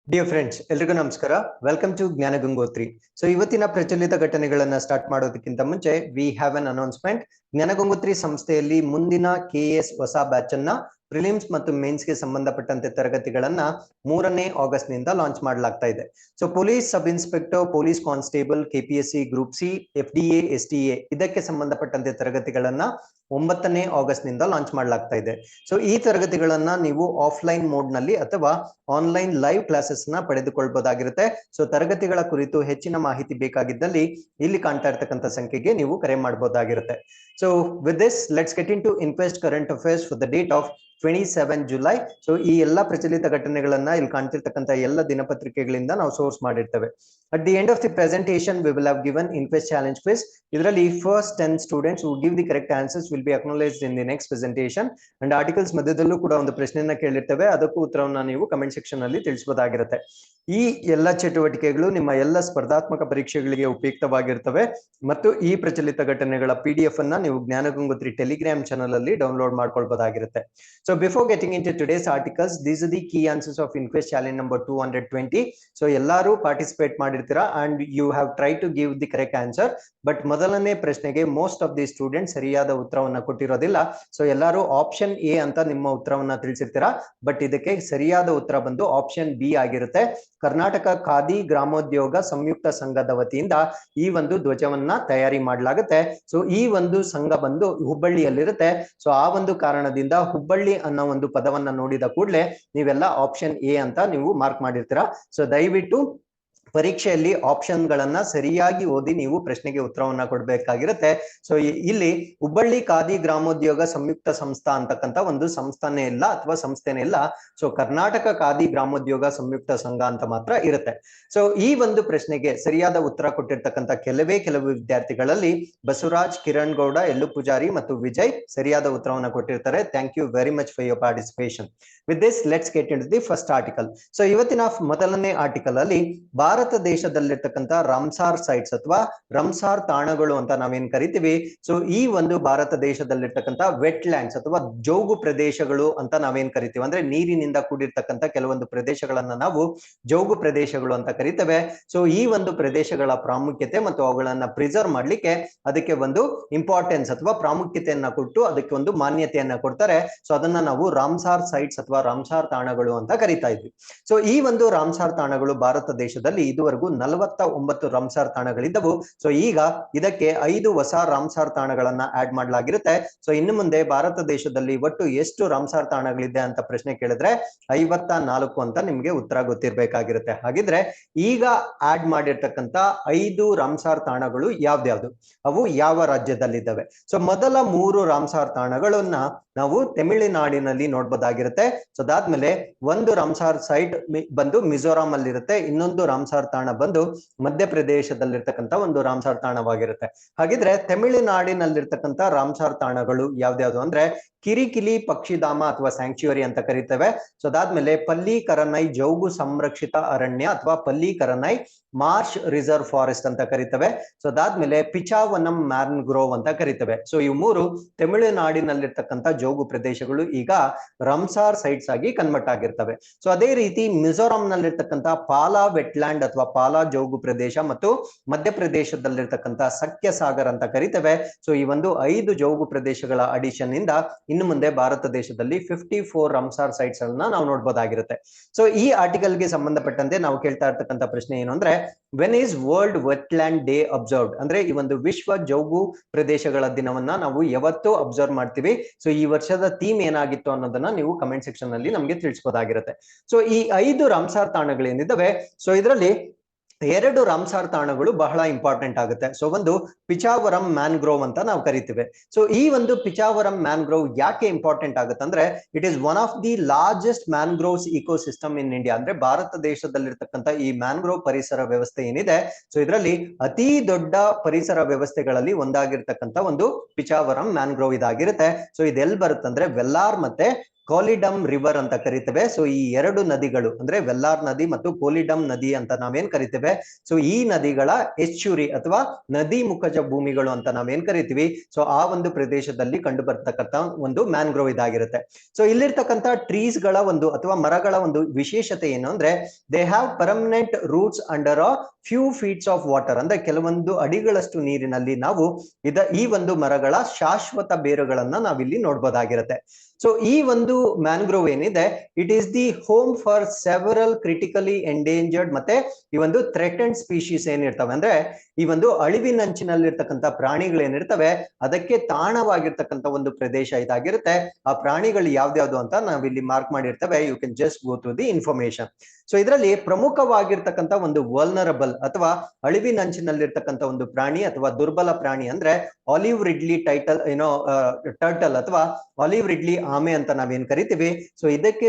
Dear friends, ಎಲ್ರಿಗೂ ನಮಸ್ಕಾರ. Welcome to ಜ್ಞಾನ ಗಂಗೋತ್ರಿ. ಸೊ ಇವತ್ತಿನ ಪ್ರಚಲಿತ ಘಟನೆಗಳನ್ನ ಸ್ಟಾರ್ಟ್ ಮಾಡೋದಕ್ಕಿಂತ ಮುಂಚೆ ವಿ ಹ್ಯಾವ್ ಅನ್ ಅನೌನ್ಸ್ಮೆಂಟ್. ಜ್ಞಾನ ಗಂಗೋತ್ರಿ ಸಂಸ್ಥೆಯಲ್ಲಿ ಮುಂದಿನ KS ಹೊಸ ಬ್ಯಾಚ್ ಅನ್ನ ಪ್ರಿಲಿಮ್ಸ್ ಮತ್ತು ಮೇನ್ಸ್ಗೆ ಸಂಬಂಧಪಟ್ಟಂತೆ ತರಗತಿಗಳನ್ನ 3ನೇ ಆಗಸ್ಟ್ ನಿಂದ ಲಾಂಚ್ ಮಾಡಲಾಗ್ತಾ ಇದೆ. So police sub inspector, police constable, KPSC, group C, FDA, STA ಇದಕ್ಕೆ ಸಂಬಂಧಪಟ್ಟಂತೆ ತರಗತಿಗಳನ್ನ 9ನೇ ಆಗಸ್ಟ್ ನಿಂದ ಲಾಂಚ್ ಮಾಡಲಾಗ್ತಾ ಇದೆ. ಸೊ ಈ ತರಗತಿಗಳನ್ನ ನೀವು ಆಫ್ಲೈನ್ ಮೋಡ್ ನಲ್ಲಿ ಅಥವಾ ಆನ್ಲೈನ್ ಲೈವ್ ಕ್ಲಾಸಸ್ ನ ಪಡೆದುಕೊಳ್ಳಬಹುದಾಗಿರುತ್ತೆ. ಸೊ ತರಗತಿಗಳ ಕುರಿತು ಹೆಚ್ಚಿನ ಮಾಹಿತಿ ಬೇಕಾಗಿದ್ದಲ್ಲಿ ಇಲ್ಲಿ ಕಾಣ್ತಾ ಇರತಕ್ಕಂತ ಸಂಖ್ಯೆಗೆ ನೀವು ಕರೆ ಮಾಡಬಹುದಾಗಿರುತ್ತೆ. So with this let's get into inquest current affairs for the date of 27 July. So ಈ ಎಲ್ಲಾ ಪ್ರಚಲಿತ ಘಟನೆಗಳನ್ನ ಇಲ್ಲಿ ಕಾಣ್ತಿರ್ತಕ್ಕಂಥ ಎಲ್ಲ ದಿನಪತ್ರಿಕೆಗಳಿಂದ ನಾವು ಸೋರ್ಸ್ ಮಾಡಿರ್ತೇವೆ. At the end of the presentation we will have given inquest challenge quiz. ಇದರಲ್ಲಿ first 10 students who give the correct answers will be acknowledged in the next presentation. And articles ಮಧ್ಯದಲ್ಲೂ ಕೂಡ ಒಂದು ಪ್ರಶ್ನೆಯನ್ನ ಕೇಳಿರ್ತೇವೆ, ಅದಕ್ಕೂ ಉತ್ತರವನ್ನ ನೀವು ಕಮೆಂಟ್ ಸೆಕ್ಷನ್ ಅಲ್ಲಿ ತಿಳಿಸಬಹುದಾಗಿರುತ್ತೆ. ಈ ಎಲ್ಲ ಚಟುವಟಿಕೆಗಳು ನಿಮ್ಮ ಎಲ್ಲ ಸ್ಪರ್ಧಾತ್ಮಕ ಪರೀಕ್ಷೆಗಳಿಗೆ ಉಪಯುಕ್ತವಾಗಿರ್ತವೆ ಮತ್ತು ಈ ಪ್ರಚಲಿತ ಘಟನೆಗಳ PDF ಅನ್ನ ನೀವು ಜ್ಞಾನ ಗಂಗೋತ್ರಿ ಟೆಲಿಗ್ರಾಮ್ ಚಾನಲ್ ಅಲ್ಲಿ download ಮಾಡ್ಕೊಳ್ಬಹುದಾಗಿರುತ್ತೆ. So before getting into today's articles, these are the key answers of InQuest challenge number 220. So ಎಲ್ಲರೂ ಪಾರ್ಟಿಸಿಪೇಟ್ ಮಾಡಿರ್ತೀರಾ and you have tried to give the correct answer. But ಮೊದಲನೇ ಪ್ರಶ್ನೆಗೆ most of the student ಸರಿಯಾದ ಉತ್ತರವನ್ನ ಕೊಟ್ಟಿರೋದಿಲ್ಲ. So ಎಲ್ಲರೂ option A ಅಂತ ನಿಮ್ಮ ಉತ್ತರವನ್ನ ತಿಳಿಸಿರ್ತೀರಾ, ಬಟ್ ಇದಕ್ಕೆ ಸರಿಯಾದ ಉತ್ತರ ಬಂದು ಆಪ್ಷನ್ ಬಿ ಆಗಿರುತ್ತೆ. ಕರ್ನಾಟಕ ಖಾದಿ ಗ್ರಾಮೋದ್ಯೋಗ ಸಂಯುಕ್ತ ಸಂಘದ ವತಿಯಿಂದ ಈ ಒಂದು ಧ್ವಜವನ್ನ ತಯಾರಿ ಮಾಡಲಾಗುತ್ತೆ. ಸೊ ಈ ಒಂದು ಸಂಘ ಬಂದು ಹುಬ್ಬಳ್ಳಿಯಲ್ಲಿರುತ್ತೆ. ಸೊ ಆ ಒಂದು ಕಾರಣದಿಂದ ಹುಬ್ಬಳ್ಳಿ ಅನ್ನೋ ಒಂದು ಪದವನ್ನ ನೋಡಿದ ಕೂಡಲೇ ನೀವೆಲ್ಲ ಆಪ್ಷನ್ ಎ ಅಂತ ನೀವು ಮಾರ್ಕ್ ಮಾಡಿರ್ತೀರಾ. ಸೊ ದಯವಿಟ್ಟು ಪರೀಕ್ಷೆಯಲ್ಲಿ ಆಪ್ಷನ್ ಗಳನ್ನ ಸರಿಯಾಗಿ ಓದಿ ನೀವು ಪ್ರಶ್ನೆಗೆ ಉತ್ತರವನ್ನ ಕೊಡಬೇಕಾಗಿರುತ್ತೆ. ಸೊ ಇಲ್ಲಿ ಹುಬ್ಬಳ್ಳಿ ಖಾದಿ ಗ್ರಾಮೋದ್ಯೋಗ ಸಂಯುಕ್ತ ಸಂಸ್ಥಾ ಅಂತಕ್ಕಂಥ ಒಂದು ಸಂಸ್ಥಾನೇ ಇಲ್ಲ ಅಥವಾ ಸಂಸ್ಥೆನೇ ಇಲ್ಲ. ಸೊ ಕರ್ನಾಟಕ ಖಾದಿ ಗ್ರಾಮೋದ್ಯೋಗ ಸಂಯುಕ್ತ ಸಂಘ ಅಂತ ಮಾತ್ರ ಇರುತ್ತೆ. ಸೊ ಈ ಒಂದು ಪ್ರಶ್ನೆಗೆ ಸರಿಯಾದ ಉತ್ತರ ಕೊಟ್ಟಿರ್ತಕ್ಕಂಥ ಕೆಲವು ವಿದ್ಯಾರ್ಥಿಗಳಲ್ಲಿ ಬಸವರಾಜ್, ಕಿರಣ್ ಗೌಡ, ಎಲ್ಲು ಪೂಜಾರಿ ಮತ್ತು ವಿಜಯ್ ಸರಿಯಾದ ಉತ್ತರವನ್ನ ಕೊಟ್ಟಿರ್ತಾರೆ. Thank you very much for your participation. With this let's get into the first article. So ಇವತ್ತಿನ ಮೊದಲನೇ ಆರ್ಟಿಕಲ್ ಅಲ್ಲಿ ಭಾರತ ದೇಶದಲ್ಲಿರ್ತಕ್ಕಂಥ ರಾಮ್ಸಾರ್ ಸೈಟ್ಸ್ ಅಥವಾ ರಾಮ್ಸಾರ್ ತಾಣಗಳು ಅಂತ ನಾವೇನ್ ಕರಿತೀವಿ. ಸೊ ಈ ಒಂದು ಭಾರತ ದೇಶದಲ್ಲಿರ್ತಕ್ಕಂಥ ವೆಟ್ ಲ್ಯಾಂಡ್ಸ್ ಅಥವಾ ಜೌಗು ಪ್ರದೇಶಗಳು ಅಂತ ನಾವೇನ್ ಕರಿತೀವಿ, ಅಂದ್ರೆ ನೀರಿನಿಂದ ಕೂಡಿರ್ತಕ್ಕಂಥ ಕೆಲವೊಂದು ಪ್ರದೇಶಗಳನ್ನ ನಾವು ಜೌಗು ಪ್ರದೇಶಗಳು ಅಂತ ಕರಿತೇವೆ. ಸೊ ಈ ಒಂದು ಪ್ರದೇಶಗಳ ಪ್ರಾಮುಖ್ಯತೆ ಮತ್ತು ಅವುಗಳನ್ನ ಪ್ರಿಸರ್ವ್ ಮಾಡ್ಲಿಕ್ಕೆ ಅದಕ್ಕೆ ಒಂದು ಇಂಪಾರ್ಟೆನ್ಸ್ ಅಥವಾ ಪ್ರಾಮುಖ್ಯತೆಯನ್ನ ಕೊಟ್ಟು ಅದಕ್ಕೆ ಒಂದು ಮಾನ್ಯತೆಯನ್ನ ಕೊಡ್ತಾರೆ. ಸೊ ಅದನ್ನ ನಾವು ರಾಮ್ಸಾರ್ ಸೈಟ್ಸ್ ಅಥವಾ ರಾಮ್ಸಾರ್ ತಾಣಗಳು ಅಂತ ಕರಿತಾ ಇದ್ವಿ. ಸೊ ಈ ಒಂದು ರಾಮ್ಸಾರ್ ತಾಣಗಳು ಭಾರತ ದೇಶದಲ್ಲಿ ಇದುವರೆಗೂ 49 ರಾಮ್ಸಾರ್ ತಾಣಗಳಿದ್ದವು. ಸೊ ಈಗ ಇದಕ್ಕೆ 5 ಹೊಸ ರಾಮ್ಸಾರ್ ತಾಣಗಳನ್ನ ಆಡ್ ಮಾಡಲಾಗಿರುತ್ತೆ. ಸೊ ಇನ್ನು ಮುಂದೆ ಭಾರತ ದೇಶದಲ್ಲಿ ಒಟ್ಟು ಎಷ್ಟು ರಾಮ್ಸಾರ್ ತಾಣಗಳಿದೆ ಅಂತ ಪ್ರಶ್ನೆ ಕೇಳಿದ್ರೆ 54 ಅಂತ ನಿಮ್ಗೆ ಉತ್ತರ ಗೊತ್ತಿರ್ಬೇಕಾಗಿರುತ್ತೆ. ಹಾಗಿದ್ರೆ ಈಗ ಆಡ್ ಮಾಡಿರ್ತಕ್ಕಂಥ 5 ರಾಮ್ಸಾರ್ ತಾಣಗಳು ಯಾವ್ದ್ಯಾವ್ದು, ಅವು ಯಾವ ರಾಜ್ಯದಲ್ಲಿದ್ದಾವೆ? ಸೊ ಮೊದಲ 3 ರಾಮ್ಸಾರ್ ತಾಣಗಳನ್ನ ನಾವು ತಮಿಳುನಾಡಿನಲ್ಲಿ ನೋಡ್ಬೋದಾಗಿರುತ್ತೆ. ಸೊ ಅದಾದ್ಮೇಲೆ ಒಂದು ರಾಮ್ಸಾರ್ ಸೈಟ್ ಬಂದು ಮಿಜೋರಾಂ ಅಲ್ಲಿ ಇರುತ್ತೆ, ಇನ್ನೊಂದು ರಾಮ್ಸಾರ್ ತಾಣ ಬಂದು ಮಧ್ಯಪ್ರದೇಶದಲ್ಲಿರ್ತಕ್ಕಂಥ ಒಂದು ರಾಮ್ಸಾರ್ ತಾಣವಾಗಿರುತ್ತೆ. ಹಾಗಿದ್ರೆ ತಮಿಳುನಾಡಿನಲ್ಲಿರ್ತಕ್ಕಂಥ ರಾಮ್ಸಾರ್ ತಾಣಗಳು ಯಾವ್ದ್ಯಾವ್ದು ಅಂದ್ರೆ ಕಿರಿಕಿಲಿ ಪಕ್ಷಿಧಾಮ ಅಥವಾ ಸ್ಯಾಂಕ್ಚುಯರಿ ಅಂತ ಕರಿತೇವೆ. ಸೊ ಅದಾದ್ಮೇಲೆ ಪಲ್ಲಿಕರನೈ ಜೌಗು ಸಂರಕ್ಷಿತ ಅರಣ್ಯ ಅಥವಾ ಪಲ್ಲಿಕರನೈ ಮಾರ್ಷ್ ರಿಸರ್ವ್ ಫಾರೆಸ್ಟ್ ಅಂತ ಕರಿತೇವೆ. ಸೊ ಅದಾದ್ಮೇಲೆ ಪಿಚಾವನಂ ಮ್ಯಾನ್ಗ್ರೋವ್ ಅಂತ ಕರಿತೇವೆ. ಸೊ ಇವು 3 ತಮಿಳುನಾಡಿನಲ್ಲಿರ್ತಕ್ಕಂಥ ಜೌಗು ಪ್ರದೇಶಗಳು ಈಗ ರಾಮ್ಸಾರ್ ಸೈಟ್ಸ್ ಆಗಿ ಕನ್ವರ್ಟ್ ಆಗಿರ್ತವೆ. ಸೊ ಅದೇ ರೀತಿ ಮಿಜೋರಾಂ ನಲ್ಲಿರ್ತಕ್ಕಂಥ ಪಾಲಾ ವೆಟ್ಲ್ಯಾಂಡ್ ಅಥವಾ ಪಾಲಾ ಜೌಗು ಪ್ರದೇಶ ಮತ್ತು ಮಧ್ಯಪ್ರದೇಶದಲ್ಲಿರ್ತಕ್ಕಂಥ ಸಖ್ಯ ಸಾಗರ್ ಅಂತ ಕರಿತೇವೆ. ಸೊ ಈ ಒಂದು 5 ಜೌಗು ಪ್ರದೇಶಗಳ ಅಡಿಷನ್ ಇಂದ ಇನ್ನು ಮುಂದೆ ಭಾರತ ದೇಶದಲ್ಲಿ 54 ರಾಮ್ಸಾರ್ ಸೈಟ್ಸ್ ಅನ್ನ ನಾವು ನೋಡ್ಬೋದಾಗಿರುತ್ತೆ. ಸೊ ಈ ಆರ್ಟಿಕಲ್ ಗೆ ಸಂಬಂಧಪಟ್ಟಂತೆ ನಾವು ಕೇಳ್ತಾ ಇರ್ತಕ್ಕಂಥ ಪ್ರಶ್ನೆ ಏನು ಅಂದ್ರೆ when is world wetland day observed, ಅಂದ್ರೆ ಈ ಒಂದು ವಿಶ್ವ ಜೌಗು ಪ್ರದೇಶಗಳ ದಿನವನ್ನ ನಾವು ಯಾವತ್ತೂ ಅಬ್ಸರ್ವ್ ಮಾಡ್ತೀವಿ. ಸೊ ಈ ವರ್ಷದ ಥೀಮ್ ಏನಾಗಿತ್ತು ಅನ್ನೋದನ್ನ ನೀವು ಕಮೆಂಟ್ ಸೆಕ್ಷನ್ ಅಲ್ಲಿ ನಮಗೆ ತಿಳಿಸಬಹುದಾಗಿರುತ್ತೆ. ಸೊ ಈ 5 ರಾಮ್ಸಾರ್ ತಾಣಗಳೇನಿದ್ದಾವೆ, ಸೊ ಇದರಲ್ಲಿ 2 ರಾಮ್ಸಾರ್ ತಾಣಗಳು ಬಹಳ ಇಂಪಾರ್ಟೆಂಟ್ ಆಗುತ್ತೆ. ಸೊ ಒಂದು ಪಿಚಾವರಂ ಮ್ಯಾನ್ಗ್ರೋವ್ ಅಂತ ನಾವು ಕರಿತೀವಿ. ಸೊ ಈ ಒಂದು ಪಿಚಾವರಂ ಮ್ಯಾನ್ಗ್ರೋವ್ ಯಾಕೆ ಇಂಪಾರ್ಟೆಂಟ್ ಆಗುತ್ತೆ ಅಂದ್ರೆ it is one of the largest mangroves ecosystem in India. ಅಂದ್ರೆ ಭಾರತ ದೇಶದಲ್ಲಿರ್ತಕ್ಕಂಥ ಈ ಮ್ಯಾನ್ಗ್ರೋವ್ ಪರಿಸರ ವ್ಯವಸ್ಥೆ ಏನಿದೆ, ಸೊ ಇದರಲ್ಲಿ ಅತಿ ದೊಡ್ಡ ಪರಿಸರ ವ್ಯವಸ್ಥೆಗಳಲ್ಲಿ ಒಂದಾಗಿರ್ತಕ್ಕಂಥ ಒಂದು ಪಿಚಾವರಂ ಮ್ಯಾನ್ಗ್ರೋವ್ ಇದಾಗಿರುತ್ತೆ. ಸೊ ಇದೆಲ್ಲಿ ಬರುತ್ತೆ ಅಂದ್ರೆ ವೆಲ್ಲಾರ್ ಮತ್ತೆ ಕೋಲಿಡಮ್ ರಿವರ್ ಅಂತ ಕರಿತೇವೆ. ಸೊ ಈ ಎರಡು ನದಿಗಳು ಅಂದ್ರೆ ವೆಲ್ಲಾರ್ ನದಿ ಮತ್ತು ಕೋಲಿಡಮ್ ನದಿ ಅಂತ ನಾವೇನ್ ಕರಿತೇವೆ. ಸೊ ಈ ನದಿಗಳ ಎಚ್ಚುರಿ ಅಥವಾ ನದಿ ಮುಖಜ ಭೂಮಿಗಳು ಅಂತ ನಾವೇನ್ ಕರಿತೀವಿ. ಸೊ ಆ ಒಂದು ಪ್ರದೇಶದಲ್ಲಿ ಕಂಡು ಬರ್ತಕ್ಕಂಥ ಒಂದು ಮ್ಯಾನ್ಗ್ರೋವ್ ಇದಾಗಿರುತ್ತೆ. ಸೊ ಇಲ್ಲಿರ್ತಕ್ಕಂಥ ಟ್ರೀಸ್ ಗಳ ಒಂದು ಅಥವಾ ಮರಗಳ ಒಂದು ವಿಶೇಷತೆ ಏನು ಅಂದ್ರೆ they have permanent roots under a few ಫೀಟ್ಸ್ of water. ಅಂದ್ರೆ ಕೆಲವೊಂದು ಅಡಿಗಳಷ್ಟು ನೀರಿನಲ್ಲಿ ನಾವು ಈ ಒಂದು ಮರಗಳ ಶಾಶ್ವತ ಬೇರುಗಳನ್ನ ನಾವಿಲ್ಲಿ ನೋಡ್ಬೋದಾಗಿರುತ್ತೆ. ಸೊ ಈ ಒಂದು ಮ್ಯಾನ್ಗ್ರೋವ್ ಏನಿದೆ it is the home for several critically endangered ಮತ್ತೆ ಈ ಒಂದು ಥ್ರೆಟನ್ಡ್ ಸ್ಪೀಶೀಸ್ ಏನಿರ್ತವೆ ಅಂದ್ರೆ ಈ ಒಂದು ಅಳಿವಿನಂಚಿನಲ್ಲಿರ್ತಕ್ಕಂಥ ಪ್ರಾಣಿಗಳೇನಿರ್ತವೆ ಅದಕ್ಕೆ ತಾಣವಾಗಿರ್ತಕ್ಕಂಥ ಒಂದು ಪ್ರದೇಶ ಇದಾಗಿರುತ್ತೆ. ಆ ಪ್ರಾಣಿಗಳು ಯಾವ್ದ್ಯಾವ್ದು ಅಂತ ನಾವಿಲ್ಲಿ ಮಾರ್ಕ್ ಮಾಡಿರ್ತೇವೆ. You can just go through the information. So ಇದರಲ್ಲಿ ಪ್ರಮುಖವಾಗಿರ್ತಕ್ಕಂಥ ಒಂದು ವಲ್ನರಬಲ್ ಅಥವಾ ಅಳಿವಿನಂಚಿನಲ್ಲಿರ್ತಕ್ಕಂಥ ಒಂದು ಪ್ರಾಣಿ ಅಥವಾ ದುರ್ಬಲ ಪ್ರಾಣಿ ಅಂದ್ರೆ ಆಲಿವ್ ರಿಡ್ಲಿ ಟರ್ಟಲ್ ಅಥವಾ ಆಲಿವ್ ರಿಡ್ಲಿ ಆಮೆ ಅಂತ ನಾವೇನ್ ಕರಿತೀವಿ. ಸೊ ಇದಕ್ಕೆ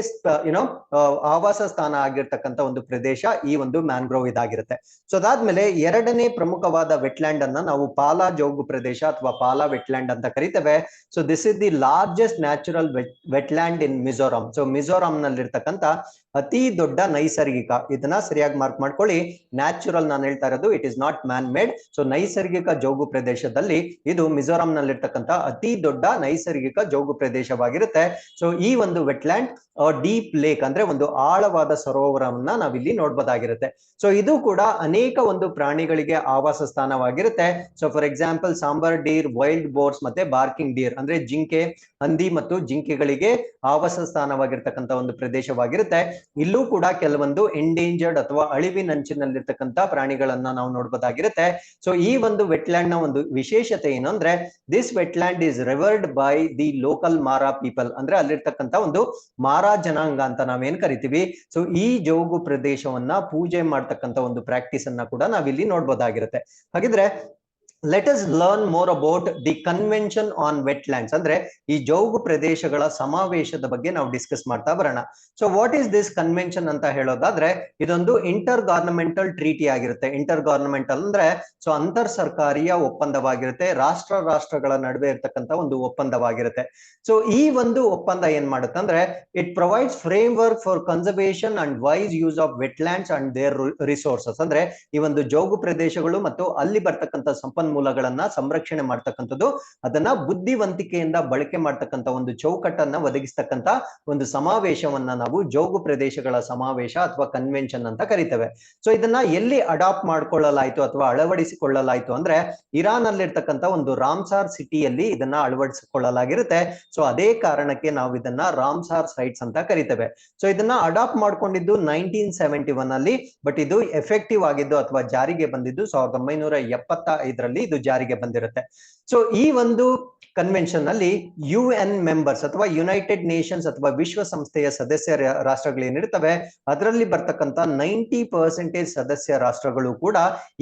ಆವಾಸ ಸ್ಥಾನ ಆಗಿರ್ತಕ್ಕಂಥ ಒಂದು ಪ್ರದೇಶ ಈ ಒಂದು ಮ್ಯಾನ್ಗ್ರೋವ್ ಇದಾಗಿರುತ್ತೆ. ಸೊ ಅದಾದ್ಮೇಲೆ ಎರಡನೇ ಪ್ರಮುಖವಾದ ವೆಟ್ಲ್ಯಾಂಡ್ ಅನ್ನ ನಾವು ಪಾಲಾ ಜೋಗು ಪ್ರದೇಶ ಅಥವಾ ಪಾಲಾ ವೆಟ್ಲ್ಯಾಂಡ್ ಅಂತ ಕರಿತೇವೆ. So this is the largest natural wetland in Mizoram. So Mizoram ನಲ್ಲಿರ್ತಕ್ಕಂಥ ಅತಿ ದೊಡ್ಡ ನೈಸರ್ಗಿಕ, ಇದನ್ನ ಸರಿಯಾಗಿ ಮಾರ್ಕ್ ಮಾಡ್ಕೊಳ್ಳಿ, ನ್ಯಾಚುರಲ್ ನಾನು ಹೇಳ್ತಾ ಇರೋದು, it is not man made. So ನೈಸರ್ಗಿಕ ಜೋಗು ಪ್ರದೇಶದಲ್ಲಿ ಇದು ಮಿಜೋರಾಂ ನಲ್ಲಿರ್ತಕ್ಕಂಥ ಅತಿ ದೊಡ್ಡ ನೈಸರ್ಗಿಕ ಜೋಗು ಪ್ರದೇಶವಾಗಿರುತ್ತೆ. ಸೊ ಈ ಒಂದು ವೆಟ್ಲ್ಯಾಂಡ್ ಡೀಪ್ ಲೇಕ್ ಅಂದ್ರೆ ಒಂದು ಆಳವಾದ ಸರೋವರವನ್ನ ನಾವಿಲ್ಲಿ ನೋಡ್ಬೋದಾಗಿರುತ್ತೆ. ಸೊ ಇದು ಕೂಡ ಅನೇಕ ಒಂದು ಪ್ರಾಣಿಗಳಿಗೆ ಆವಾಸ ಸ್ಥಾನವಾಗಿರುತ್ತೆ. So for example sambar deer, wild boars ಮತ್ತೆ ಬಾರ್ಕಿಂಗ್ ಡೀರ್ ಅಂದ್ರೆ ಜಿಂಕೆ, ಹಂದಿ ಮತ್ತು ಜಿಂಕೆಗಳಿಗೆ ಆವಾಸ ಸ್ಥಾನವಾಗಿರ್ತಕ್ಕಂಥ ಒಂದು ಪ್ರದೇಶವಾಗಿರುತ್ತೆ. ಇಲ್ಲೂ ಕೂಡ ಕೆಲವೊಂದು ಎಂಡೇಂಜರ್ಡ್ ಅಥವಾ ಅಳಿವಿನಂಚಿನಲ್ಲಿರ್ತಕ್ಕಂಥ ಪ್ರಾಣಿಗಳನ್ನ ನಾವು ನೋಡ್ಬೋದಾಗಿರುತ್ತೆ. ಸೊ ಈ ಒಂದು ವೆಟ್ಲ್ಯಾಂಡ್ ನ ಒಂದು ವಿಶೇಷತೆ ಏನು ಅಂದ್ರೆ this wetland is ರಿವರ್ಡ್ by the local ಮಾರಾ ಪೀಪಲ್. ಅಂದ್ರೆ ಅಲ್ಲಿರ್ತಕ್ಕಂಥ ಒಂದು ಮಾರಾ ಜನಾಂಗ ಅಂತ ನಾವೇನ್ ಕರಿತೀವಿ. ಸೊ ಈ ಜೋಗು ಪ್ರದೇಶವನ್ನ ಪೂಜೆ ಮಾಡ್ತಕ್ಕಂಥ ಒಂದು ಪ್ರಾಕ್ಟೀಸ್ ಅನ್ನ ಕೂಡ ನಾವಿಲ್ಲಿ ನೋಡ್ಬೋದಾಗಿರುತ್ತೆ. ಹಾಗಿದ್ರೆ let us learn more about the convention on wetlands. ಅಂದ್ರೆ ಈ ಜೋಗು ಪ್ರದೇಶಗಳ ಸಮಾವೇಶದ ಬಗ್ಗೆ ನಾವು ಡಿಸ್ಕಸ್ ಮಾಡ್ತಾ ಬರೋಣ. So what is this convention ಅಂತ ಹೇಳೋದಾದ್ರೆ ಇದೊಂದು ಇಂಟರ್ ಗವರ್ನಮೆಂಟಲ್ ಟ್ರೀಟಿ ಆಗಿರುತ್ತೆ. ಇಂಟರ್ ಗವರ್ನಮೆಂಟಲ್ ಅಂದ್ರೆ ಸೊ ಅಂತರ್ ಸರ್ಕಾರಿಯ ಒಪ್ಪಂದವಾಗಿರುತ್ತೆ, ರಾಷ್ಟ್ರಗಳ ನಡುವೆ ಇರ್ತಕ್ಕಂಥ ಒಂದು ಒಪ್ಪಂದವಾಗಿರುತ್ತೆ. ಸೊ ಈ ಒಂದು ಒಪ್ಪಂದ ಏನ್ ಮಾಡುತ್ತೆ ಅಂದ್ರೆ it provides framework for conservation and wise use of wetlands and their resources. ಅಂದ್ರೆ ಈ ಒಂದು ಜೋಗು ಪ್ರದೇಶಗಳು ಮತ್ತು ಅಲ್ಲಿ ಬರ್ತಕ್ಕಂಥ ಸಂಪನ್ಮೂಲಗಳನ್ನ ಸಂರಕ್ಷಣೆ ಮಾಡ್ತಕ್ಕಂಥದ್ದು, ಅದನ್ನ ಬುದ್ಧಿವಂತಿಕೆಯಿಂದ ಬಳಕೆ ಮಾಡ್ತಕ್ಕಂಥ ಒಂದು ಚೌಕಟ್ಟನ್ನ ಒದಗಿಸ್ತಕ್ಕಂಥ ಒಂದು ಸಮಾವೇಶವನ್ನ ನಾವು ಜೋಗು ಪ್ರದೇಶಗಳ ಸಮಾವೇಶ ಅಥವಾ ಕನ್ವೆನ್ಷನ್ ಅಂತ ಕರಿತೇವೆ. ಸೊ ಇದನ್ನ ಎಲ್ಲಿ ಅಡಾಪ್ಟ್ ಮಾಡ್ಕೊಳ್ಳಲಾಯ್ತು ಅಥವಾ ಅಳವಡಿಸಿಕೊಳ್ಳಲಾಯ್ತು ಅಂದ್ರೆ ಇರಾನ್ ಅಲ್ಲಿರ್ತಕ್ಕಂಥ ಒಂದು ರಾಮ್ಸಾರ್ ಸಿಟಿಯಲ್ಲಿ ಇದನ್ನ ಅಳವಡಿಸಿಕೊಳ್ಳಲಾಗಿರುತ್ತೆ. ಸೊ ಅದೇ ಕಾರಣಕ್ಕೆ ನಾವು ಇದನ್ನ ರಾಮ್ಸಾರ್ ಸೈಟ್ಸ್ ಅಂತ ಕರಿತೇವೆ. ಸೊ ಇದನ್ನ ಅಡಾಪ್ಟ್ ಮಾಡ್ಕೊಂಡಿದ್ದು 1971 ಅಲ್ಲಿ, ಬಟ್ ಇದು ಎಫೆಕ್ಟಿವ್ ಆಗಿದ್ದು ಅಥವಾ ಜಾರಿಗೆ ಬಂದಿದ್ದು 1975ರಲ್ಲಿ ಇದು ಜಾರಿಗೆ ಬಂದಿರುತ್ತೆ. ಸೊ ಈ ಒಂದು ಕನ್ವೆನ್ಷನ್ ಅಲ್ಲಿ UN ಮೆಂಬರ್ಸ್ ಅಥವಾ ಯುನೈಟೆಡ್ ನೇಷನ್ಸ್ ಅಥವಾ ವಿಶ್ವಸಂಸ್ಥೆಯ ಸದಸ್ಯ ರಾಷ್ಟ್ರಗಳೇನಿರ್ತವೆ ಅದರಲ್ಲಿ ಬರ್ತಕ್ಕಂಥ 90% ಸದಸ್ಯ ರಾಷ್ಟ್ರಗಳು ಕೂಡ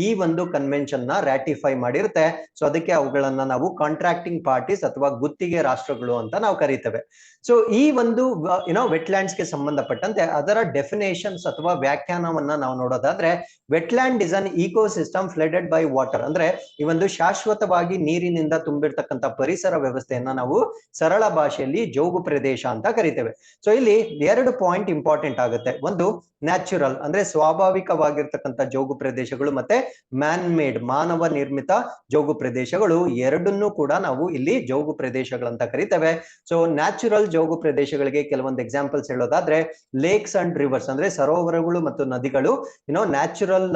ಈ ಒಂದು ಕನ್ವೆನ್ಷನ್ ನ ರಾಟಿಫೈ ಮಾಡಿರುತ್ತೆ. ಸೊ ಅದಕ್ಕೆ ಅವುಗಳನ್ನ ನಾವು ಕಾಂಟ್ರಾಕ್ಟಿಂಗ್ ಪಾರ್ಟೀಸ್ ಅಥವಾ ಗುತ್ತಿಗೆ ರಾಷ್ಟ್ರಗಳು ಅಂತ ನಾವು ಕರಿತೇವೆ. ಸೊ ಈ ಒಂದು ವೆಟ್ಲ್ಯಾಂಡ್ಸ್ ಗೆ ಸಂಬಂಧಪಟ್ಟಂತೆ ಅದರ ಡೆಫಿನೇಷನ್ಸ್ ಅಥವಾ ವ್ಯಾಖ್ಯಾನವನ್ನ ನಾವು ನೋಡೋದಾದ್ರೆ wetland is an ecosystem flooded by water. ಅಂದ್ರೆ ಈ ಒಂದು ಶಾಶ್ವತವಾಗಿ ನೀರಿನಿಂದ ತುಂಬಿರ್ತಕ್ಕಂಥ ಪರಿಸರ ವ್ಯವಸ್ಥೆಯನ್ನ ನಾವು ಸರಳ ಭಾಷೆಯಲ್ಲಿ ಜೋಗು ಪ್ರದೇಶ ಅಂತ ಕರಿತೇವೆ. ಸೊ ಇಲ್ಲಿ ಎರಡು ಪಾಯಿಂಟ್ ಇಂಪಾರ್ಟೆಂಟ್ ಆಗುತ್ತೆ. ಒಂದು ನ್ಯಾಚುರಲ್ ಅಂದ್ರೆ ಸ್ವಾಭಾವಿಕವಾಗಿರ್ತಕ್ಕಂಥ ಜೋಗು ಪ್ರದೇಶಗಳು, ಮತ್ತೆ ಮ್ಯಾನ್ ಮೇಡ್ ಮಾನವ ನಿರ್ಮಿತ ಜೋಗು ಪ್ರದೇಶಗಳು, ಎರಡನ್ನೂ ಕೂಡ ನಾವು ಇಲ್ಲಿ ಜೋಗು ಪ್ರದೇಶಗಳಂತ ಕರಿತೇವೆ. ಸೊ ನ್ಯಾಚುರಲ್ ಜೋಗು ಪ್ರದೇಶಗಳಿಗೆ ಕೆಲವೊಂದು ಎಕ್ಸಾಂಪಲ್ಸ್ ಹೇಳೋದಾದ್ರೆ ಲೇಕ್ಸ್ ಅಂಡ್ ರಿವರ್ಸ್ ಅಂದ್ರೆ ಸರೋವರಗಳು ಮತ್ತು ನದಿಗಳು ನ್ಯಾಚುರಲ್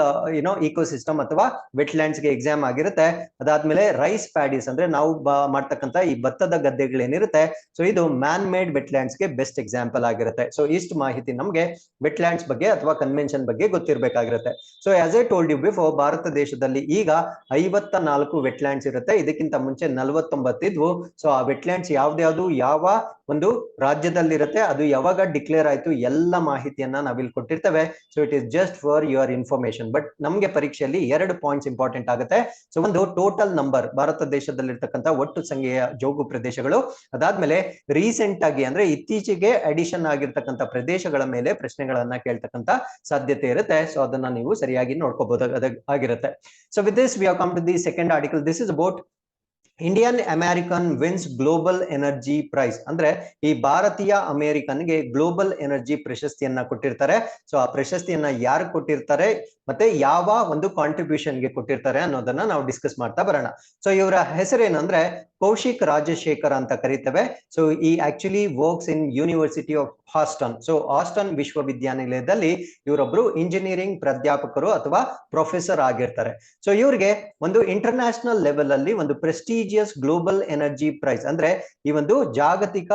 ಇಕೋಸಿಸ್ಟಮ್ ಅಥವಾ ವೆಟ್ಲ್ಯಾಂಡ್ಸ್ ಗೆ ಎಕ್ಸಾಮ್ ಆಗಿರುತ್ತೆ. ಅದಾದ್ಮೇಲೆ ರೈಸ್ ಪ್ಯಾಡೀಸ್ ಅಂದ್ರೆ ನಾವು ಮಾಡ್ತಕ್ಕಂಥ ಈ ಭತ್ತದ ಗದ್ದೆಗಳೇನಿರುತ್ತೆ, ಸೊ ಇದು ಮ್ಯಾನ್ ಮೇಡ್ ವೆಟ್ಲ್ಯಾಂಡ್ಸ್ ಗೆ ಬೆಸ್ಟ್ ಎಕ್ಸಾಂಪಲ್ ಆಗಿರುತ್ತೆ. ಸೊ ಇಷ್ಟು ಮಾಹಿತಿ ನಮ್ಗೆ ವೆಟ್ಲ್ಯಾಂಡ್ಸ್ ಬಗ್ಗೆ ಅಥವಾ ಕನ್ವೆನ್ಷನ್ ಬಗ್ಗೆ ಗೊತ್ತಿರಬೇಕಾಗಿರುತ್ತೆ. So as I told you before, ಭಾರತ ದೇಶದಲ್ಲಿ ಈಗ 54 ವೆಟ್ಲ್ಯಾಂಡ್ಸ್ ಇರುತ್ತೆ. ಇದಕ್ಕಿಂತ ಮುಂಚೆ 49 ಇದ್ವು. ಸೊ ಆ ವೆಟ್ಲ್ಯಾಂಡ್ಸ್ ಯಾವ್ದ್ಯಾವ್ದು ಯಾವ ಒಂದು ರಾಜ್ಯದಲ್ಲಿರುತ್ತೆ, ಅದು ಯಾವಾಗ ಡಿಕ್ಲೇರ್ ಆಯ್ತು, ಎಲ್ಲ ಮಾಹಿತಿಯನ್ನ ನಾವಿಲ್ಲಿ ಕೊಟ್ಟಿರ್ತೇವೆ. So it is just for your information. But ನಮ್ಗೆ ಪರೀಕ್ಷೆಯಲ್ಲಿ 2 ಪಾಯಿಂಟ್ಸ್ ಇಂಪಾರ್ಟೆಂಟ್ ಆಗುತ್ತೆ. ಸೊ ಒಂದು ಟೋಟಲ್ ನಂಬರ್, ಭಾರತ ದೇಶದಲ್ಲಿರ್ತಕ್ಕಂಥ ಒಟ್ಟು ಸಂಖ್ಯೆಯ ಜೋಗು ಪ್ರದೇಶಗಳು, ಅದಾದ್ಮೇಲೆ ರೀಸೆಂಟ್ ಆಗಿ ಅಂದ್ರೆ ಇತ್ತೀಚೆಗೆ ಅಡಿಷನ್ ಆಗಿರ್ತಕ್ಕಂಥ ಪ್ರದೇಶಗಳ ಮೇಲೆ ಪ್ರಶ್ನೆಗಳನ್ನ ಕೇಳ್ತಕ್ಕಂಥ ಸಾಧ್ಯತೆ ಇರುತ್ತೆ. ಸೊ ಅದನ್ನ ನೀವು ಸರಿಯಾಗಿ ನೋಡ್ಕೋಬಹುದು ಆಗಿರುತ್ತೆ. So with this we have come to the second article. This is about Indian American wins global energy prize ಅಂದ್ರೆ ಈ ಭಾರತೀಯ ಅಮೆರಿಕನ್ಗೆ ಗ್ಲೋಬಲ್ ಎನರ್ಜಿ ಪ್ರಶಸ್ತಿಯನ್ನ ಕೊಟ್ಟಿರ್ತಾರೆ. ಸೊ ಆ ಪ್ರಶಸ್ತಿಯನ್ನ ಯಾರು ಕೊಟ್ಟಿರ್ತಾರೆ ಮತ್ತೆ ಯಾವ ಒಂದು ಕಾಂಟ್ರಿಬ್ಯೂಷನ್ಗೆ ಕೊಟ್ಟಿರ್ತಾರೆ ಅನ್ನೋದನ್ನ ನಾವು ಡಿಸ್ಕಸ್ ಮಾಡ್ತಾ ಬರೋಣ. ಸೊ ಇವರ ಹೆಸರೇನಂದ್ರೆ ಕೌಶಿಕ್ ರಾಜಶೇಖರ್ ಅಂತ ಕರೀತೇವೆ. ಸೊ ಈ actually works in university of Houston. So Houston ವಿಶ್ವವಿದ್ಯಾನಿಲಯದಲ್ಲಿ ಇವರೊಬ್ರು ಇಂಜಿನಿಯರಿಂಗ್ ಪ್ರಾಧ್ಯಾಪಕರು ಅಥವಾ ಪ್ರೊಫೆಸರ್ ಆಗಿರ್ತಾರೆ. ಸೊ ಇವ್ರಿಗೆ ಒಂದು ಇಂಟರ್ನ್ಯಾಷನಲ್ ಲೆವೆಲ್ ಅಲ್ಲಿ ಒಂದು ಪ್ರೆಸ್ಟಿಜಿಯಸ್ ಗ್ಲೋಬಲ್ ಎನರ್ಜಿ ಪ್ರೈಸ್ ಅಂದ್ರೆ ಈ ಒಂದು ಜಾಗತಿಕ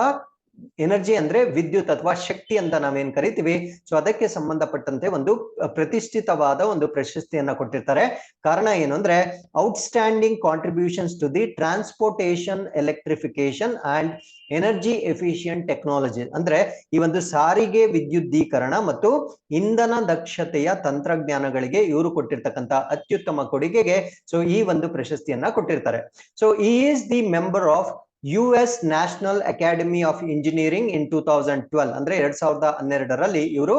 ಎನರ್ಜಿ ಅಂದ್ರೆ ವಿದ್ಯುತ್ ಅಥವಾ ಶಕ್ತಿ ಅಂತ ನಾವೇನ್ ಕರಿತೀವಿ, ಸೊ ಅದಕ್ಕೆ ಸಂಬಂಧಪಟ್ಟಂತೆ ಒಂದು ಪ್ರತಿಷ್ಠಿತವಾದ ಒಂದು ಪ್ರಶಸ್ತಿಯನ್ನ ಕೊಟ್ಟಿರ್ತಾರೆ. ಕಾರಣ ಏನು ಅಂದ್ರೆ outstanding contributions to the transportation electrification and energy efficient technology ಅಂದ್ರೆ ಈ ಒಂದು ಸಾರಿಗೆ ವಿದ್ಯುದ್ದೀಕರಣ ಮತ್ತು ಇಂಧನ ದಕ್ಷತೆಯ ತಂತ್ರಜ್ಞಾನಗಳಿಗೆ ಇವರು ಕೊಟ್ಟಿರ್ತಕ್ಕಂಥ ಅತ್ಯುತ್ತಮ ಕೊಡುಗೆಗೆ ಸೊ ಈ ಒಂದು ಪ್ರಶಸ್ತಿಯನ್ನ ಕೊಟ್ಟಿರ್ತಾರೆ. So is the member of US national academy of engineering in 2012 ಅಂದ್ರೆ 2012ರಲ್ಲಿ ಇವರು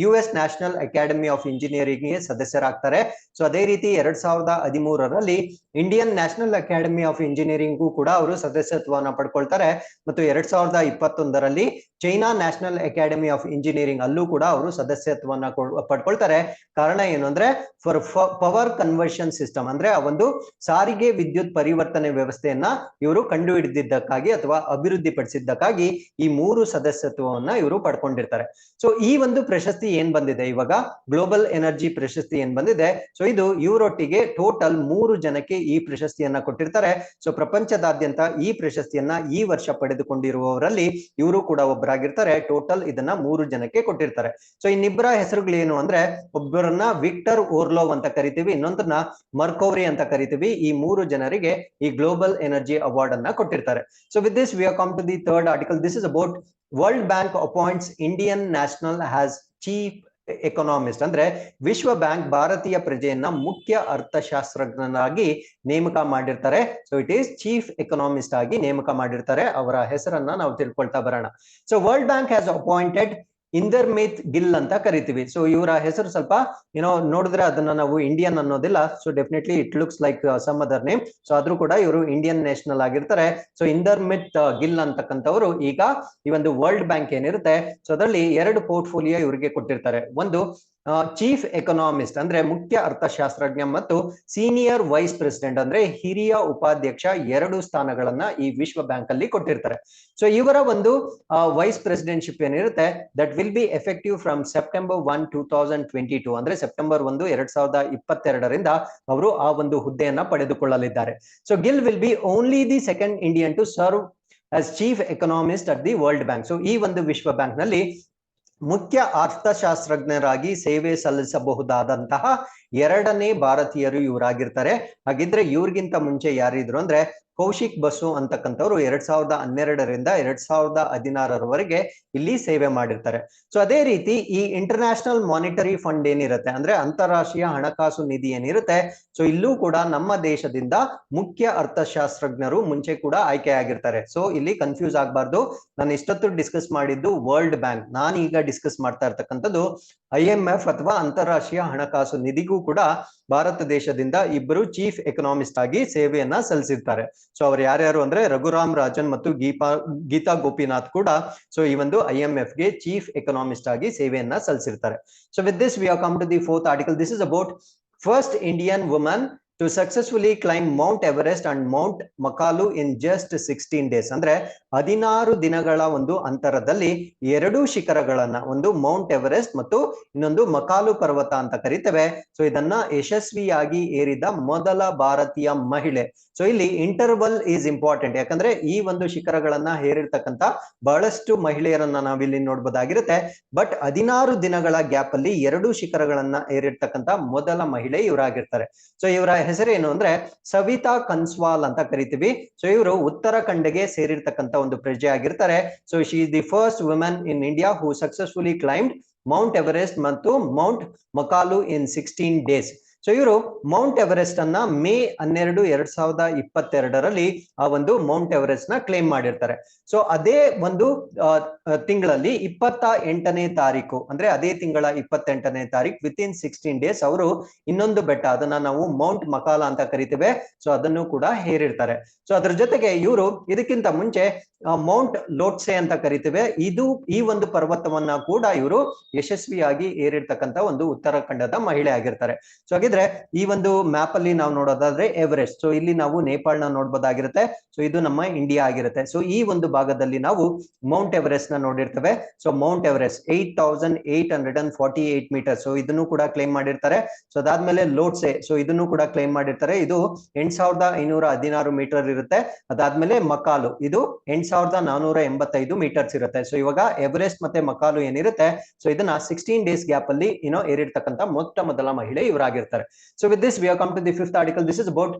US national academy of engineering ಗೆ ಸದಸ್ಯರಾಗ್ತಾರೆ. ಸೊ ಅದೇ ರೀತಿ 2013ರಲ್ಲಿ Indian national academy of engineering ಕೂಡ ಅವರು ಸದಸ್ಯತ್ವವನ್ನು ಪಡ್ಕೊಳ್ತಾರೆ. ಮತ್ತು 2021ರಲ್ಲಿ China national academy of engineering ಅಲ್ಲೂ ಕೂಡ ಅವರು ಸದಸ್ಯತ್ವವನ್ನು ಪಡ್ಕೊಳ್ತಾರೆ. ಕಾರಣ ಏನು ಅಂದ್ರೆ ಫಾರ್ ಪವರ್ ಕನ್ವರ್ಷನ್ ಸಿಸ್ಟಮ್ ಅಂದ್ರೆ ಆ ಒಂದು ಸಾರಿಗೆ ವಿದ್ಯುತ್ ಪರಿವರ್ತನೆ ವ್ಯವಸ್ಥೆಯನ್ನ ಇವರು ಕಂಡು ಹಿಡಿದಿದ್ದಕ್ಕಾಗಿ ಅಥವಾ ಅಭಿವೃದ್ಧಿ ಪಡಿಸಿದ್ದಕ್ಕಾಗಿ ಈ 3 ಸದಸ್ಯತ್ವವನ್ನ ಇವರು ಪಡ್ಕೊಂಡಿರ್ತಾರೆ. ಸೊ ಈ ಒಂದು ಪ್ರಶಸ್ತಿ ಏನ್ ಬಂದಿದೆ ಇವಾಗ ಗ್ಲೋಬಲ್ ಎನರ್ಜಿ ಪ್ರಶಸ್ತಿ ಏನ್ ಬಂದಿದೆ, ಸೊ ಇದು ಇವರೊಟ್ಟಿಗೆ ಟೋಟಲ್ 3 ಜನಕ್ಕೆ ಈ ಪ್ರಶಸ್ತಿಯನ್ನ ಕೊಟ್ಟಿರ್ತಾರೆ. ಸೊ ಪ್ರಪಂಚದಾದ್ಯಂತ ಈ ಪ್ರಶಸ್ತಿಯನ್ನ ಈ ವರ್ಷ ಪಡೆದುಕೊಂಡಿರುವವರಲ್ಲಿ ಇವರು ಕೂಡ ಒಬ್ಬರಾಗಿರ್ತಾರೆ. ಟೋಟಲ್ ಇದನ್ನ 3 ಜನಕ್ಕೆ ಕೊಟ್ಟಿರ್ತಾರೆ. ಸೊ ಇನ್ನಿಬ್ಬರ ಹೆಸರುಗಳೇನು ಅಂದ್ರೆ ಒಬ್ಬರನ್ನ ವಿಕ್ಟರ್ ಓರ್ಲೋವ್ ಅಂತ ಕರಿತೀವಿ, ಇನ್ನೊಂದನ್ನ ಮರ್ಕೋವ್ರಿ ಅಂತ ಕರಿತೀವಿ. ಈ 3 ಜನರಿಗೆ ಈ ಗ್ಲೋಬಲ್ ಎನರ್ಜಿ ಅವಾರ್ಡ್ ಅನ್ನ ಕೊಟ್ಟಿರ್ತಾರೆ. So with this we have come to the third article. This is about world bank appoints Indian national has chief economist ಅಂದ್ರೆ ವಿಶ್ವ ಬ್ಯಾಂಕ್ ಭಾರತೀಯ ಪ್ರಜೆಯನ್ನ ಮುಖ್ಯ ಅರ್ಥಶಾಸ್ತ್ರಜ್ಞನಾಗಿ ನೇಮಕ ಮಾಡಿರ್ತಾರೆ. So it is chief economist ಆಗಿ ನೇಮಕ ಮಾಡಿರ್ತಾರೆ. ಅವರ ಹೆಸರನ್ನ ನಾವು ತಿಳ್ಕೊಳ್ತಾ ಬರೋಣ. So world bank has appointed Indermit Gill ಅಂತ ಕರಿತೀವಿ. ಸೊ ಇವರ ಹೆಸರು ಸ್ವಲ್ಪ ಏನೋ ನೋಡಿದ್ರೆ ಅದನ್ನ ನಾವು ಇಂಡಿಯನ್ ಅನ್ನೋದಿಲ್ಲ. So definitely it looks like some other name. So ಆದ್ರೂ ಕೂಡ ಇವರು ಇಂಡಿಯನ್ ನ್ಯಾಷನಲ್ ಆಗಿರ್ತಾರೆ. ಸೊ ಇಂದರ್ಮಿತ್ ಗಿಲ್ ಅಂತಕ್ಕಂಥವ್ರು ಈಗ ಈ ಒಂದು ವರ್ಲ್ಡ್ ಬ್ಯಾಂಕ್ ಏನಿರುತ್ತೆ ಸೊ ಅದರಲ್ಲಿ 2 ಪೋರ್ಟ್ಫೋಲಿಯೋ ಇವರಿಗೆ ಕೊಟ್ಟಿರ್ತಾರೆ. ಒಂದು ಚೀಫ್ ಎಕನಾಮಿಸ್ಟ್ ಅಂದ್ರೆ ಮುಖ್ಯ ಅರ್ಥಶಾಸ್ತ್ರಜ್ಞ ಮತ್ತು ಸೀನಿಯರ್ ವೈಸ್ ಪ್ರೆಸಿಡೆಂಟ್ ಅಂದ್ರೆ ಹಿರಿಯ ಉಪಾಧ್ಯಕ್ಷ 2 ಸ್ಥಾನಗಳನ್ನ ಈ ವಿಶ್ವ ಬ್ಯಾಂಕ್ ಅಲ್ಲಿ ಕೊಟ್ಟಿರ್ತಾರೆ. ಸೊ ಇವರ ಒಂದು ವೈಸ್ ಪ್ರೆಸಿಡೆಂಟ್ಶಿಪ್ ಏನಿರುತ್ತೆ that will be effective from September 1, 2022 ಅಂದ್ರೆ ಸೆಪ್ಟೆಂಬರ್ 1, 2022ರಿಂದ ಅವರು ಆ ಒಂದು ಹುದ್ದೆಯನ್ನ ಪಡೆದುಕೊಳ್ಳಲಿದ್ದಾರೆ. So Gill will be only the second Indian to serve as chief economist at the World Bank. So ಈ ಒಂದು ವಿಶ್ವ ಬ್ಯಾಂಕ್ ನಲ್ಲಿ ಮುಖ್ಯ ಅರ್ಥಶಾಸ್ತ್ರಜ್ಞರಾಗಿ ಸೇವೆ ಸಲ್ಲಿಸಬಹುದಾದಂತಹ 2ನೇ ಭಾರತೀಯರು ಇವರಾಗಿರ್ತಾರೆ. ಹಾಗಿದ್ರೆ ಇವ್ರಿಗಿಂತ ಮುಂಚೆ ಯಾರಿದ್ರು ಅಂದ್ರೆ ಕೌಶಿಕ್ ಬಸು ಅಂತಕ್ಕಂಥವ್ರು 2012ರಿಂದ 2016ರವರೆಗೆ ಇಲ್ಲಿ ಸೇವೆ ಮಾಡಿರ್ತಾರೆ. ಸೊ ಅದೇ ರೀತಿ ಈ ಇಂಟರ್ನ್ಯಾಷನಲ್ ಮಾನಿಟರಿ ಫಂಡ್ ಏನಿರುತ್ತೆ ಅಂದ್ರೆ ಅಂತಾರಾಷ್ಟ್ರೀಯ ಹಣಕಾಸು ನಿಧಿ ಏನಿರುತ್ತೆ ಸೊ ಇಲ್ಲೂ ಕೂಡ ನಮ್ಮ ದೇಶದಿಂದ ಮುಖ್ಯ ಅರ್ಥಶಾಸ್ತ್ರಜ್ಞರು ಮುಂಚೆ ಕೂಡ ಆಯ್ಕೆ ಆಗಿರ್ತಾರೆ. ಸೊ ಇಲ್ಲಿ ಕನ್ಫ್ಯೂಸ್ ಆಗ್ಬಾರ್ದು. ನಾನು ಇಷ್ಟೊತ್ತು ಡಿಸ್ಕಸ್ ಮಾಡಿದ್ದು ವರ್ಲ್ಡ್ ಬ್ಯಾಂಕ್, ನಾನೀಗ ಡಿಸ್ಕಸ್ ಮಾಡ್ತಾ ಇರ್ತಕ್ಕಂಥದ್ದು IMF ಅಥವಾ ಅಂತಾರಾಷ್ಟ್ರೀಯ ಹಣಕಾಸು ನಿಧಿಗೂ ಕೂಡ ಭಾರತ ದೇಶದಿಂದ ಇಬ್ಬರು ಚೀಫ್ ಎಕನಾಮಿಸ್ಟ್ ಆಗಿ ಸೇವೆಯನ್ನ ಸಲ್ಲಿಸಿರ್ತಾರೆ. ಸೊ ಅವ್ರು ಯಾರ್ಯಾರು ಅಂದ್ರೆ ರಘುರಾಮ್ ರಾಜನ್ ಮತ್ತು ಗೀತಾ ಗೋಪಿನಾಥ್ ಕೂಡ ಸೊ ಈ ಒಂದು IMF ಗೆ ಚೀಫ್ ಎಕನಾಮಿಸ್ಟ್ ಆಗಿ ಸೇವೆಯನ್ನ ಸಲ್ಲಿಸಿರ್ತಾರೆ. So with this we have come to the fourth article. This is about first Indian woman to successfully climb Mount Everest and Mount Makalu in just 16 days. ಅಂದ್ರೆ 16 ದಿನಗಳ ಒಂದು ಅಂತರದಲ್ಲಿ 2 ಶಿಖರಗಳನ್ನ, ಒಂದು ಮೌಂಟ್ ಎವರೆಸ್ಟ್ ಮತ್ತು ಇನ್ನೊಂದು ಮಕಾಲು ಪರ್ವತ ಅಂತ ಕರಿತೇವೆ. ಸೊ ಇದನ್ನ ಯಶಸ್ವಿಯಾಗಿ ಏರಿದ ಮೊದಲ ಭಾರತೀಯ ಮಹಿಳೆ. ಸೊ ಇಲ್ಲಿ ಇಂಟರ್ವಲ್ ಈಸ್ ಇಂಪಾರ್ಟೆಂಟ್. ಯಾಕಂದ್ರೆ ಈ ಒಂದು ಶಿಖರಗಳನ್ನ ಹೇರಿರ್ತಕ್ಕಂಥ ಬಹಳಷ್ಟು ಮಹಿಳೆಯರನ್ನ ನಾವಿಲ್ಲಿ ನೋಡ್ಬೋದಾಗಿರುತ್ತೆ. ಬಟ್ 16 ದಿನಗಳ ಗ್ಯಾಪ್ ಅಲ್ಲಿ 2 ಶಿಖರಗಳನ್ನ ಏರಿರ್ತಕ್ಕಂಥ ಮೊದಲ ಮಹಿಳೆ ಇವರಾಗಿರ್ತಾರೆ. ಸೊ ಇವರ ಹೆಸರೇನು ಅಂದ್ರೆ ಸವಿತಾ ಕನ್ಸ್ವಾಲ್ ಅಂತ ಕರಿತೀವಿ. ಸೊ ಇವರು ಉತ್ತರಾಖಂಡ್ಗೆ ಸೇರಿರ್ತಕ್ಕಂಥ ಒಂದು ಪ್ರಜೆ ಆಗಿರ್ತಾರೆ. So she is the first women in India who successfully climbed Mount Everest ಮತ್ತು ಮೌಂಟ್ ಮಕಾಲು ಇನ್ 16 days. ಸೊ ಇವರು ಮೌಂಟ್ ಎವರೆಸ್ಟ್ ಅನ್ನ ಮೇ 12, 2022ರಲ್ಲಿ ಆ ಒಂದು ಮೌಂಟ್ ಎವರೆಸ್ಟ್ ನ ಕ್ಲೇಮ್ ಮಾಡಿರ್ತಾರೆ. ಸೊ ಅದೇ ಒಂದು ತಿಂಗಳಲ್ಲಿ 28ನೇ ತಾರೀಕು ಅಂದ್ರೆ ಅದೇ ತಿಂಗಳ 28ನೇ ತಾರೀಕು ವಿತಿನ್ 16 ಡೇಸ್ ಅವರು ಇನ್ನೊಂದು ಬೆಟ್ಟ, ಅದನ್ನ ನಾವು ಮೌಂಟ್ ಮಕಾಲ ಅಂತ ಕರಿತೇವೆ. ಸೊ ಅದನ್ನು ಕೂಡ ಹೇರಿರ್ತಾರೆ. ಸೊ ಅದ್ರ ಜೊತೆಗೆ ಇವರು ಇದಕ್ಕಿಂತ ಮುಂಚೆ ಮೌಂಟ್ ಲೋಟ್ಸೆ ಅಂತ ಕರಿತೇವೆ, ಇದು ಈ ಒಂದು ಪರ್ವತವನ್ನ ಕೂಡ ಇವರು ಯಶಸ್ವಿಯಾಗಿ ಏರಿರ್ತಕ್ಕಂಥ ಒಂದು ಉತ್ತರಾಖಂಡದ ಮಹಿಳೆ ಆಗಿರ್ತಾರೆ. ಸೊ ಹಾಗಿದ್ರೆ ಈ ಒಂದು ಮ್ಯಾಪ್ ಅಲ್ಲಿ ನಾವು ನೋಡೋದಾದ್ರೆ ಎವರೆಸ್ಟ್, ಸೊ ಇಲ್ಲಿ ನಾವು ನೇಪಾಳನ ನೋಡ್ಬೋದಾಗಿರುತ್ತೆ. ಸೊ ಇದು ನಮ್ಮ ಇಂಡಿಯಾ ಆಗಿರುತ್ತೆ. ಸೊ ಈ ಒಂದು ಭಾಗದಲ್ಲಿ ನಾವು ಮೌಂಟ್ ಎವರೆಸ್ಟ್ ನ ನೋಡಿರ್ತೇವೆ. ಸೊ ಮೌಂಟ್ ಎವರೆಸ್ಟ್ 8848 ಮೀಟರ್, ಸೊ ಇದನ್ನು ಕೂಡ ಕ್ಲೈಮ್ ಮಾಡಿರ್ತಾರೆ. ಸೊ ಅದಾದ್ಮೇಲೆ ಲೋಟ್ಸೆ, ಸೊ ಇದನ್ನು ಕೂಡ ಕ್ಲೈಮ್ ಮಾಡಿರ್ತಾರೆ, ಇದು 8516 ಮೀಟರ್ ಇರುತ್ತೆ. ಅದಾದ್ಮೇಲೆ ಮಕಾಲು, ಇದು 8485 ಮೀಟರ್ಸ್ ಇರುತ್ತೆ. ಸೊ ಇವಾಗ ಎವರೆಸ್ಟ್ ಮತ್ತೆ ಮಕಾಲು ಏನಿರುತ್ತೆ, ಸೊ ಇದನ್ನ 16 ಡೇಸ್ ಗ್ಯಾಪ್ ಅಲ್ಲಿ ಏರಿರ್ತಕ್ಕಂಥ ಮೊದಲ ಮಹಿಳೆ ಇವರಾಗಿರ್ತಾರೆ. So with this we have come to the 5th article. This is about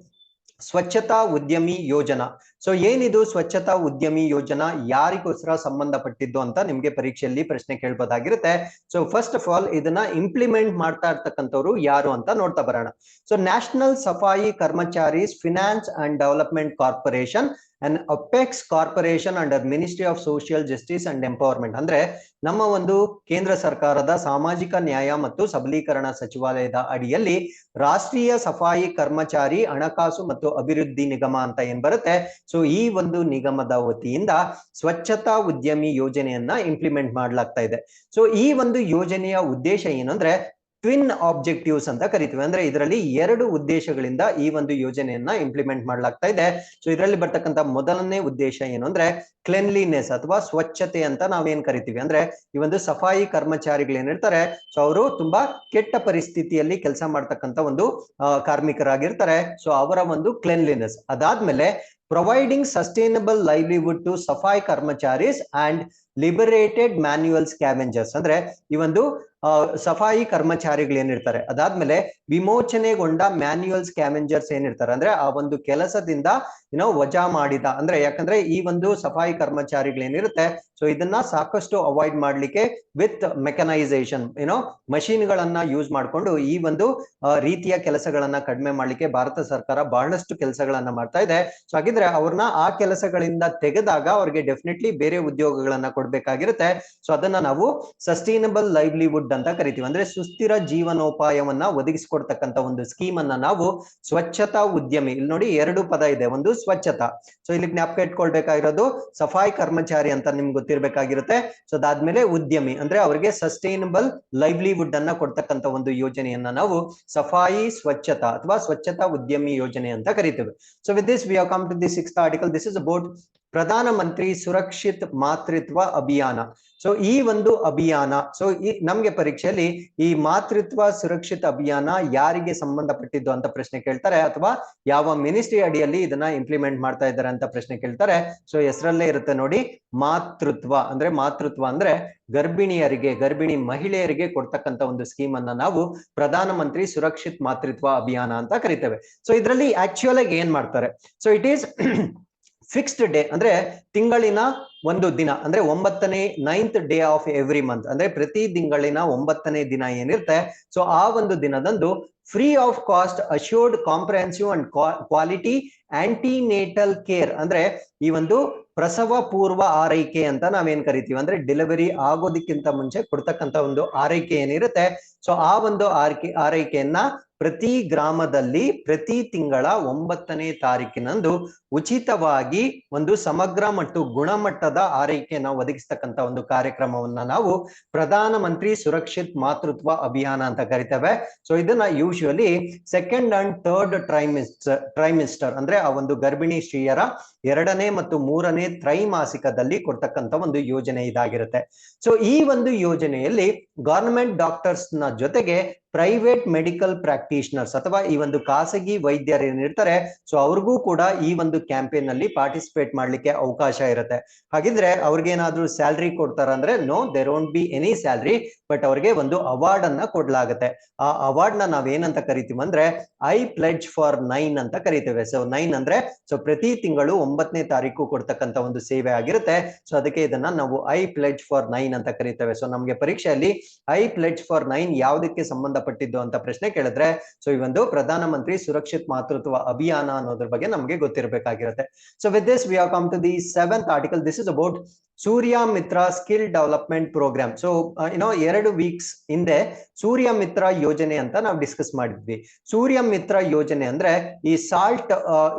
Swachhata Udyami Yojana. So ಏನಿದು ಸ್ವಚ್ಛತಾ ಉದ್ಯಮಿ ಯೋಜನಾ, ಯಾರಿಗೋಸ್ಕರ ಸಂಬಂಧಪಟ್ಟಿದ್ದು ಅಂತ ನಿಮ್ಗೆ ಪರೀಕ್ಷೆಯಲ್ಲಿ ಪ್ರಶ್ನೆ ಕೇಳಬಹುದಾಗಿರುತ್ತೆ. ಸೊ ಫಸ್ಟ್ ಆಫ್ ಆಲ್ ಇದನ್ನ ಇಂಪ್ಲಿಮೆಂಟ್ ಮಾಡ್ತಾ ಇರ್ತಕ್ಕಂಥವ್ರು ಯಾರು ಅಂತ ನೋಡ್ತಾ ಬರೋಣ. ಸೊ ನ್ಯಾಷನಲ್ ಸಫಾಯಿ Karmacharis finance and development corporation and apex corporation under ministry of social justice and empowerment, ಅಂದ್ರೆ ನಮ್ಮ ಒಂದು ಕೇಂದ್ರ ಸರ್ಕಾರದ ಸಾಮಾಜಿಕ ನ್ಯಾಯ ಮತ್ತು ಸಬಲೀಕರಣ ಸಚಿವಾಲಯದ ಅಡಿಯಲ್ಲಿ ರಾಷ್ಟ್ರೀಯ ಸಫಾಯಿ ಕರ್ಮಚಾರಿ ಹಣಕಾಸು ಮತ್ತು ಅಭಿವೃದ್ಧಿ ನಿಗಮ ಅಂತ ಏನ್ ಬರುತ್ತೆ, ಸೊ ಈ ಒಂದು ನಿಗಮದ ವತಿಯಿಂದ ಸ್ವಚ್ಛತಾ ಉದ್ಯಮಿ ಯೋಜನೆಯನ್ನ ಇಂಪ್ಲಿಮೆಂಟ್ ಮಾಡಲಾಗ್ತಾ ಇದೆ. ಸೊ ಈ ಒಂದು ಯೋಜನೆಯ ಉದ್ದೇಶ ಏನಂದ್ರೆ ಟ್ವಿನ್ ಆಬ್ಜೆಕ್ಟಿವ್ಸ್ ಅಂತ ಕರಿತೀವಿ. ಅಂದ್ರೆ ಇದರಲ್ಲಿ 2 ಉದ್ದೇಶಗಳಿಂದ ಈ ಒಂದು ಯೋಜನೆಯನ್ನ ಇಂಪ್ಲಿಮೆಂಟ್ ಮಾಡಲಾಗ್ತಾ ಇದೆ. ಸೊ ಇದರಲ್ಲಿ ಬರ್ತಕ್ಕಂಥ ಮೊದಲನೇ ಉದ್ದೇಶ ಏನು ಅಂದ್ರೆ ಕ್ಲೆನ್ಲಿನೆಸ್ ಅಥವಾ ಸ್ವಚ್ಛತೆ ಅಂತ ನಾವೇನ್ ಕರಿತೀವಿ. ಅಂದ್ರೆ ಈ ಒಂದು ಸಫಾಯಿ ಕರ್ಮಚಾರಿಗಳು ಏನಿರ್ತಾರೆ, ಸೊ ಅವರು ತುಂಬಾ ಕೆಟ್ಟ ಪರಿಸ್ಥಿತಿಯಲ್ಲಿ ಕೆಲಸ ಮಾಡ್ತಕ್ಕಂಥ ಒಂದು ಕಾರ್ಮಿಕರಾಗಿರ್ತಾರೆ. ಸೊ ಅವರ ಒಂದು ಕ್ಲೆನ್ಲಿನೆಸ್. ಅದಾದ್ಮೇಲೆ ಪ್ರೊವೈಡಿಂಗ್ ಸಸ್ಟೈನಬಲ್ ಲೈವ್ಲಿಹುಡ್ ಟು ಸಫಾಯಿ Karmacharis and liberated manual scavengers, ಅಂದ್ರೆ ಈ ಒಂದು ಸಫಾಯಿ ಕರ್ಮಚಾರಿಗಳು ಏನಿರ್ತಾರೆ, ವಿಮೋಚನೆಗೊಂಡ ಮ್ಯಾನ್ಯುಯಲ್ ಸ್ಕ್ಯಾವೆಂಜರ್ಸ್ ಏನಿರ್ತಾರೆ, ಅಂದ್ರೆ ಆ ಒಂದು ಕೆಲಸದಿಂದ ವಜಾ ಮಾಡಿದ, ಅಂದ್ರೆ ಯಾಕಂದ್ರೆ ಈ ಒಂದು ಸಫಾಯಿ ಕರ್ಮಚಾರಿಗಳು ಏನಿರುತ್ತೆ, ಸೊ ಇದನ್ನ ಸಾಕಷ್ಟು ಅವಾಯ್ಡ್ ಮಾಡ್ಲಿಕ್ಕೆ ವಿತ್ ಮೆಕನೈಸೇಷನ್ ಮಷೀನ್ ಗಳನ್ನ ಯೂಸ್ ಮಾಡ್ಕೊಂಡು ಈ ಒಂದು ರೀತಿಯ ಕೆಲಸಗಳನ್ನ ಕಡಿಮೆ ಮಾಡ್ಲಿಕ್ಕೆ ಭಾರತ ಸರ್ಕಾರ ಬಹಳಷ್ಟು ಕೆಲಸಗಳನ್ನ ಮಾಡ್ತಾ ಇದೆ. ಸೊ ಹಾಗಿದ್ರೆ ಅವ್ರನ್ನ ಆ ಕೆಲಸಗಳಿಂದ ತೆಗೆದಾಗ ಅವ್ರಿಗೆ ಡೆಫಿನೆಟ್ಲಿ ಬೇರೆ ಉದ್ಯೋಗಗಳನ್ನ ಕೊಡ್ಬೇಕಾಗಿರುತ್ತೆ. ಸೊ ಅದನ್ನ ನಾವು ಸಸ್ಟೈನಬಲ್ ಲೈವ್ಲಿಹುಡ್ ಅಂತ ಕರಿತೀವಿ. ಅಂದ್ರೆ ಸುಸ್ಥಿರ ಜೀವನೋಪಾಯವನ್ನ ಒದಗಿಸಿಕೊಡ್ತಕ್ಕಂಥ ಒಂದು ಸ್ಕೀಮ್ ಅನ್ನ ನಾವು ಸ್ವಚ್ಛತಾ ಉದ್ಯಮಿ, ಇಲ್ಲಿ ನೋಡಿ 2 ಪದ ಇದೆ, ಒಂದು ಸ್ವಚ್ಛತಾ, ಸೊ ಇಲ್ಲಿ ಜ್ಞಾಪಕ ಇಟ್ಕೊಳ್ಬೇಕಾಗಿರೋದು ಸಫಾಯಿ ಕರ್ಮಚಾರಿ ಅಂತ ನಿಮ್ಗೆ ಗೊತ್ತಿರಬೇಕಾಗಿರುತ್ತೆ. ಸೊ ಅದಾದ್ಮೇಲೆ ಉದ್ಯಮಿ ಅಂದ್ರೆ ಅವರಿಗೆ ಸಸ್ಟೈನಬಲ್ ಲೈವ್ಲಿಹುಡ್ ಅನ್ನ ಕೊಡ್ತಕ್ಕಂಥ ಒಂದು ಯೋಜನೆಯನ್ನ ನಾವು ಸಫಾಯಿ ಸ್ವಚ್ಛತಾ ಅಥವಾ ಸ್ವಚ್ಛತಾ ಉದ್ಯಮಿ ಯೋಜನೆ ಅಂತ ಕರಿತೇವೆ. So with this we have come to the 6th article. This is about Pradhan Mantri ಸುರಕ್ಷಿತ್ ಮಾತೃತ್ವ ಅಭಿಯಾನ. ಸೊ ಈ ಒಂದು ಅಭಿಯಾನ, ಸೊ ಈ ನಮ್ಗೆ ಪರೀಕ್ಷೆಯಲ್ಲಿ ಈ ಮಾತೃತ್ವ ಸುರಕ್ಷಿತ ಅಭಿಯಾನ ಯಾರಿಗೆ ಸಂಬಂಧಪಟ್ಟಿದ್ದು ಅಂತ ಪ್ರಶ್ನೆ ಕೇಳ್ತಾರೆ, ಅಥವಾ ಯಾವ ಮಿನಿಸ್ಟ್ರಿ ಅಡಿಯಲ್ಲಿ ಇದನ್ನ ಇಂಪ್ಲಿಮೆಂಟ್ ಮಾಡ್ತಾ ಇದ್ದಾರೆ ಅಂತ ಪ್ರಶ್ನೆ ಕೇಳ್ತಾರೆ. ಸೊ ಹೆಸರಲ್ಲೇ ಇರುತ್ತೆ ನೋಡಿ, ಮಾತೃತ್ವ ಅಂದ್ರೆ ಗರ್ಭಿಣಿ ಮಹಿಳೆಯರಿಗೆ ಕೊಡ್ತಕ್ಕಂಥ ಒಂದು ಸ್ಕೀಮ್ ಅನ್ನ ನಾವು ಪ್ರಧಾನ ಮಂತ್ರಿ ಸುರಕ್ಷಿತ್ ಮಾತೃತ್ವ ಅಭಿಯಾನ ಅಂತ ಕರಿತೇವೆ. ಸೊ ಇದರಲ್ಲಿ ಆಕ್ಚುಯಲ್ ಆಗಿ ಏನ್ ಮಾಡ್ತಾರೆ, so it is fixed day, ಅಂದ್ರೆ ತಿಂಗಳಿನ ಒಂದು ದಿನ, ಅಂದ್ರೆ 9th day of every month, ಅಂದ್ರೆ ಪ್ರತಿ ತಿಂಗಳಿನ 9ನೇ ದಿನ ಏನಿರುತ್ತೆ, ಸೊ ಆ ಒಂದು ದಿನದಂದು free of cost assured comprehensive and quality antenatal care, ಅಂದ್ರೆ ಈ ಒಂದು ಪ್ರಸವ ಪೂರ್ವ ಆರೈಕೆ ಅಂತ ನಾವೇನ್ ಕರಿತೀವಿ, ಅಂದ್ರೆ ಡೆಲಿವರಿ ಆಗೋದಕ್ಕಿಂತ ಮುಂಚೆ ಕೊಡ್ತಕ್ಕಂಥ ಒಂದು ಆರೈಕೆ ಏನಿರುತ್ತೆ, ಸೊ ಆ ಒಂದು ಆರೈಕೆಯನ್ನ ಪ್ರತಿ ಗ್ರಾಮದಲ್ಲಿ ಪ್ರತಿ ತಿಂಗಳ 9ನೇ ತಾರೀಕಿನಂದು ಉಚಿತವಾಗಿ ಒಂದು ಸಮಗ್ರ ಮತ್ತು ಗುಣಮಟ್ಟದ ಆರೈಕೆಯನ್ನು ಒದಗಿಸ್ತಕ್ಕಂಥ ಒಂದು ಕಾರ್ಯಕ್ರಮವನ್ನ ನಾವು ಪ್ರಧಾನ ಮಂತ್ರಿ ಸುರಕ್ಷಿತ್ ಮಾತೃತ್ವ ಅಭಿಯಾನ ಅಂತ ಕರಿತೇವೆ. ಸೊ ಇದನ್ನ usually 2nd and 3rd trimester ಅಂದ್ರೆ ಆ ಒಂದು ಗರ್ಭಿಣಿ ಸ್ತ್ರೀಯರ 2ನೇ ಮತ್ತು 3ನೇ ತ್ರೈಮಾಸಿಕದಲ್ಲಿ ಕೊಡ್ತಕ್ಕಂಥ ಒಂದು ಯೋಜನೆ ಇದಾಗಿರುತ್ತೆ. ಸೊ ಈ ಒಂದು ಯೋಜನೆಯಲ್ಲಿ ಗವರ್ನಮೆಂಟ್ ಡಾಕ್ಟರ್ಸ್ ನ ಜೊತೆಗೆ ಪ್ರೈವೇಟ್ ಮೆಡಿಕಲ್ ಪ್ರಾಕ್ಟೀಷನರ್ಸ್ ಅಥವಾ ಈ ಒಂದು ಖಾಸಗಿ ವೈದ್ಯರು ಏನಿರ್ತಾರೆ, ಸೊ ಅವ್ರಿಗೂ ಕೂಡ ಈ ಒಂದು ಕ್ಯಾಂಪೇನ್ ನಲ್ಲಿ ಪಾರ್ಟಿಸಿಪೇಟ್ ಮಾಡ್ಲಿಕ್ಕೆ ಅವಕಾಶ ಇರುತ್ತೆ. ಹಾಗಿದ್ರೆ ಅವ್ರಿಗೆ ಏನಾದ್ರೂ ಸ್ಯಾಲ್ರಿ ಕೊಡ್ತಾರ ಅಂದ್ರೆ no, there won't be any salary, but ಅವ್ರಿಗೆ ಒಂದು ಅವಾರ್ಡ್ ಅನ್ನ ಕೊಡ್ಲಾಗುತ್ತೆ. ಆ ಅವಾರ್ಡ್ ನ ನಾವೇನಂತ ಕರಿತೀವಿ ಅಂದ್ರೆ ಐ ಪ್ಲೆಡ್ಜ್ ಫಾರ್ 9 ಅಂತ ಕರಿತೇವೆ. ಸೊ 9 ಅಂದ್ರೆ ಸೊ ಪ್ರತಿ ತಿಂಗಳು 9ನೇ ತಾರೀಕು ಕೊಡ್ತಕ್ಕಂಥ ಒಂದು ಸೇವೆ ಆಗಿರುತ್ತೆ. ಸೊ ಅದಕ್ಕೆ ಇದನ್ನ ನಾವು ಐ ಪ್ಲೆಡ್ಜ್ ಫಾರ್ 9 ಅಂತ ಕರಿತೇವೆ. ಸೊ ನಮ್ಗೆ ಪರೀಕ್ಷೆಯಲ್ಲಿ ಐ ಪ್ಲೆಡ್ಜ್ ಫಾರ್ 9 ಯಾವುದಕ್ಕೆ ಸಂಬಂಧ ಸಂಬಂಧಪಟ್ಟಿದ್ದು ಅಂತ ಪ್ರಶ್ನೆ ಕೇಳಿದ್ರೆ ಸೊ ಈ ಒಂದು ಪ್ರಧಾನಮಂತ್ರಿ ಸುರಕ್ಷಿತ್ ಮಾತೃತ್ವ ಅಭಿಯಾನ ಅನ್ನೋದ್ರ ಬಗ್ಗೆ ನಮಗೆ ಗೊತ್ತಿರಬೇಕಾಗಿರುತ್ತೆ. So with this we have come to the 7th article. This is about Surya Mitra skill development program. So 2 weeks ಹಿಂದೆ ಸೂರ್ಯ ಮಿತ್ರ ಯೋಜನೆ ಅಂತ ನಾವು ಡಿಸ್ಕಸ್ ಮಾಡಿದ್ವಿ. ಸೂರ್ಯ ಮಿತ್ರ ಯೋಜನೆ ಅಂದ್ರೆ ಈ ಸಾಲ್ಟ್